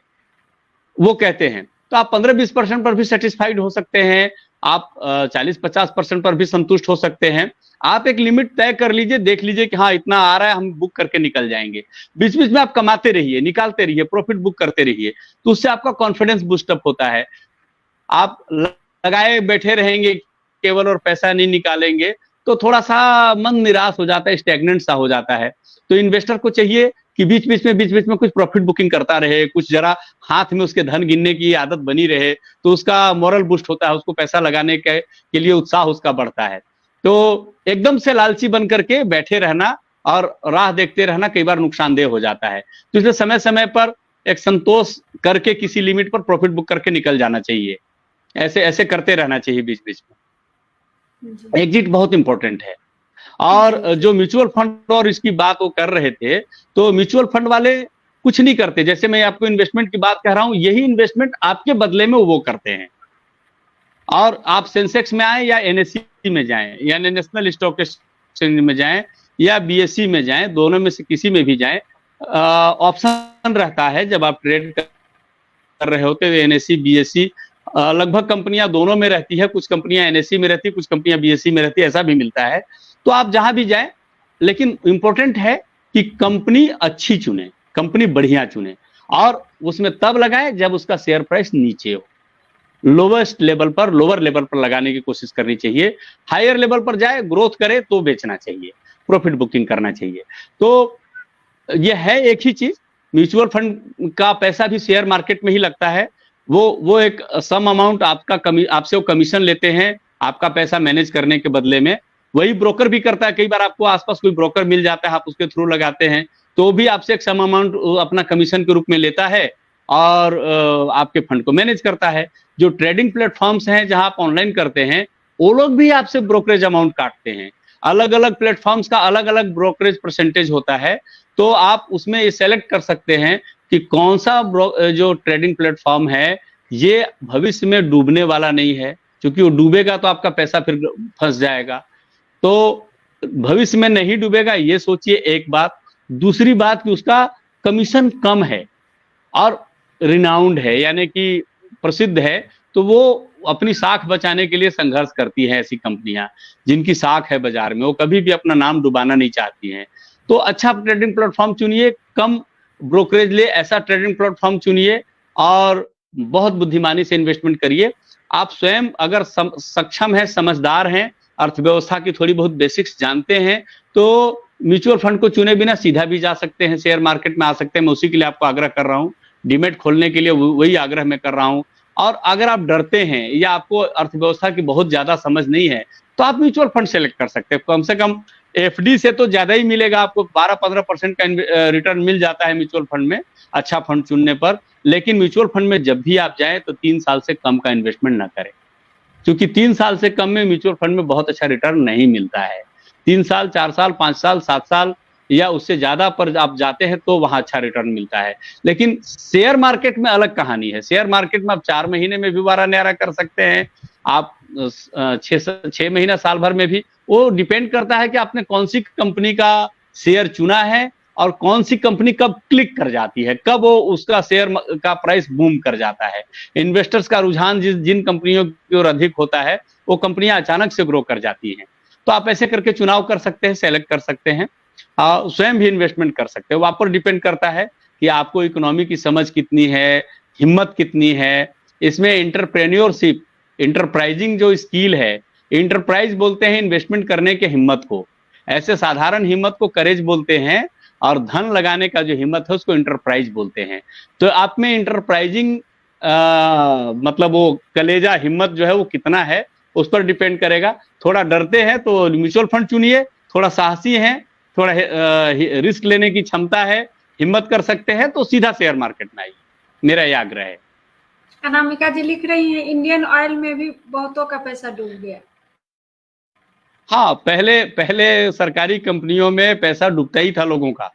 वो कहते हैं। तो आप 15-20% पर भी सेटिस्फाइड हो सकते हैं, आप 40-50% पर भी संतुष्ट हो सकते हैं। आप एक लिमिट तय कर लीजिए, देख लीजिए कि हाँ इतना आ रहा है, हम बुक करके निकल जाएंगे। बीच बीच में आप कमाते रहिए, निकालते रहिए, प्रॉफिट बुक करते रहिए, तो उससे आपका कॉन्फिडेंस बूस्टअप होता है। आप लगाए बैठे रहेंगे केवल और पैसा नहीं निकालेंगे तो थोड़ा सा मन निराश हो जाता है, स्टैग्नेंट सा हो जाता है। तो इन्वेस्टर को चाहिए कि बीच बीच में कुछ प्रॉफिट बुकिंग करता रहे, कुछ जरा हाथ में उसके धन गिनने की आदत बनी रहे, तो उसका मोरल बूस्ट होता है, उसको पैसा लगाने के लिए उत्साह उसका बढ़ता है। तो एकदम से लालची बन करके बैठे रहना और राह देखते रहना कई बार नुकसानदेह हो जाता है। तो इसलिए समय समय पर एक संतोष करके किसी लिमिट पर प्रॉफिट बुक करके निकल जाना चाहिए। ऐसे ऐसे करते रहना चाहिए बीच बीच में। एग्जिट बहुत इंपॉर्टेंट है। और जो म्यूचुअल फंड और इसकी बात वो कर रहे थे, तो म्यूचुअल फंड वाले कुछ नहीं करते। जैसे मैं आपको इन्वेस्टमेंट की बात कह रहा हूं, यही इन्वेस्टमेंट आपके बदले में वो करते हैं। और आप सेंसेक्स में आए या NSE में जाएं, यानी नेशनल स्टॉक एक्सचेंज में जाएं या BSE में जाएं, दोनों में से किसी में भी जाएं, ऑप्शन रहता है जब आप ट्रेड कर रहे होते हैं। NSE BSE लगभग कंपनियां दोनों में रहती है, कुछ कंपनियां NSE में रहती है, कुछ कंपनियां BSE में रहती है, ऐसा भी मिलता है। तो आप जहां भी जाएं, लेकिन इंपॉर्टेंट है कि कंपनी अच्छी चुने, कंपनी बढ़िया चुने, और उसमें तब लगाएं जब उसका शेयर प्राइस नीचे हो। लोवेस्ट लेवल पर, लोअर लेवल पर लगाने की कोशिश करनी चाहिए। हायर लेवल पर जाए, ग्रोथ करे तो बेचना चाहिए, प्रॉफिट बुकिंग करना चाहिए। तो यह है एक ही चीज। म्यूचुअल फंड का पैसा भी शेयर मार्केट में ही लगता है। वो एक सम अमाउंट आपसे वो कमीशन लेते हैं आपका पैसा मैनेज करने के बदले में। वही ब्रोकर भी करता है। कई बार आपको आसपास कोई ब्रोकर मिल जाता है, आप उसके थ्रू लगाते हैं, तो भी आपसे एक सम अमाउंट अपना कमीशन के रूप में लेता है और आपके फंड को मैनेज करता है। जो ट्रेडिंग प्लेटफॉर्म्स हैं जहां आप ऑनलाइन करते हैं, वो लोग भी आपसे ब्रोकरेज अमाउंट काटते हैं। अलग अलग प्लेटफॉर्म्स का अलग अलग ब्रोकरेज परसेंटेज होता है, तो आप उसमें ये सेलेक्ट कर सकते हैं कि कौन सा जो ट्रेडिंग प्लेटफॉर्म है ये भविष्य में डूबने वाला नहीं है, क्योंकि वो डूबेगा तो आपका पैसा फिर फंस जाएगा। तो भविष्य में नहीं डूबेगा ये सोचिए, एक बात। दूसरी बात कि उसका कमीशन कम है और रिनाउंड है, यानी कि प्रसिद्ध है, तो वो अपनी साख बचाने के लिए संघर्ष करती है। ऐसी कंपनियां जिनकी साख है बाजार में, वो कभी भी अपना नाम डुबाना नहीं चाहती हैं। तो अच्छा ट्रेडिंग प्लेटफॉर्म चुनिए, कम ब्रोकरेज ले ऐसा ट्रेडिंग प्लेटफॉर्म चुनिए और बहुत बुद्धिमानी से इन्वेस्टमेंट करिए। आप स्वयं अगर सक्षम है, समझदार हैं, अर्थव्यवस्था की थोड़ी बहुत बेसिक्स जानते हैं, तो म्यूचुअल फंड को चुने बिना सीधा भी जा सकते हैं, शेयर मार्केट में आ सकते हैं। मैं उसी के लिए आपको आग्रह कर रहा हूँ, डीमेट खोलने के लिए वही आग्रह मैं कर रहा हूँ। और अगर आप डरते हैं या आपको अर्थव्यवस्था की बहुत ज्यादा समझ नहीं है, तो आप म्यूचुअल फंड सेलेक्ट कर सकते हो। कम से कम एफडी से तो ज्यादा ही मिलेगा आपको, 12-15% का रिटर्न मिल जाता है म्यूचुअल फंड में, अच्छा फंड चुनने पर। लेकिन म्यूचुअल फंड में जब भी आप जाएं तो 3 साल से कम का इन्वेस्टमेंट ना करें, क्योंकि 3 साल से कम में म्यूचुअल फंड में बहुत अच्छा रिटर्न नहीं मिलता है। 3 साल, 4 साल, 5 साल, 7 साल या उससे ज्यादा पर आप जाते हैं तो वहां अच्छा रिटर्न मिलता है। लेकिन शेयर मार्केट में अलग कहानी है। शेयर मार्केट में आप 4 महीने में भी बारा न्यारा कर सकते हैं, आप 6 महीना, साल भर में भी। वो डिपेंड करता है कि आपने कौन सी कंपनी का शेयर चुना है और कौन सी कंपनी कब क्लिक कर जाती है, कब वो उसका शेयर का प्राइस बूम कर जाता है। इन्वेस्टर्स का रुझान जिन कंपनियों की ओर अधिक होता है, वो कंपनियां अचानक से ग्रो कर जाती हैं। तो आप ऐसे करके चुनाव कर सकते हैं, सेलेक्ट कर सकते हैं, स्वयं भी इन्वेस्टमेंट कर सकते हैं। वो आप पर डिपेंड करता है कि आपको इकोनॉमी की समझ कितनी है, हिम्मत कितनी है। इसमें एंटरप्रेन्योरशिप, एंटरप्राइजिंग जो स्किल है, एंटरप्राइज बोलते हैं इन्वेस्टमेंट करने के हिम्मत को, ऐसे साधारण हिम्मत को करेज बोलते हैं, और धन लगाने का जो हिम्मत है उसको एंटरप्राइज बोलते हैं। तो आप में एंटरप्राइजिंग मतलब वो कलेजा, हिम्मत जो है वो कितना है, उस पर डिपेंड करेगा। थोड़ा डरते हैं तो म्यूचुअल फंड चुनिए, थोड़ा साहसी हैं, थोड़ा रिस्क लेने की क्षमता है, हिम्मत कर सकते हैं, तो सीधा शेयर मार्केट में आइए, मेरा यह आग्रह है। अनामिका जी लिख रही हैं इंडियन ऑयल में भी बहुतों का पैसा डूब गया। हाँ, पहले सरकारी कंपनियों में पैसा डूबता ही था लोगों का,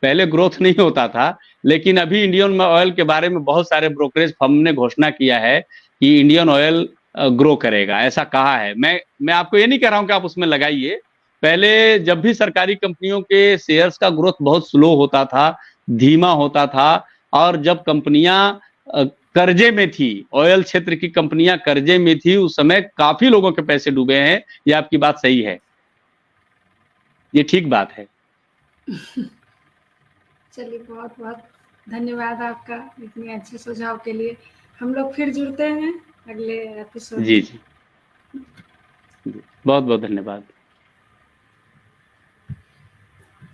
पहले ग्रोथ नहीं होता था। लेकिन अभी इंडियन ऑयल के बारे में बहुत सारे ब्रोकरेज फर्म ने घोषणा किया है कि इंडियन ऑयल ग्रो करेगा, ऐसा कहा है। मैं आपको ये नहीं कह रहा हूं कि आप उसमें लगाइए। पहले जब भी सरकारी कंपनियों के शेयर्स का ग्रोथ बहुत स्लो होता था, धीमा होता था, और जब कंपनियां कर्जे में थी, ऑयल क्षेत्र की कंपनियां कर्जे में थी, उस समय काफी लोगों के पैसे डूबे हैं। ये आपकी बात सही है, ये ठीक बात है। चलिए, बहुत बहुत धन्यवाद आपका इतने अच्छे सुझाव के लिए। हम लोग फिर जुड़ते हैं अगले एपिसोड में। जी जी, बहुत बहुत धन्यवाद।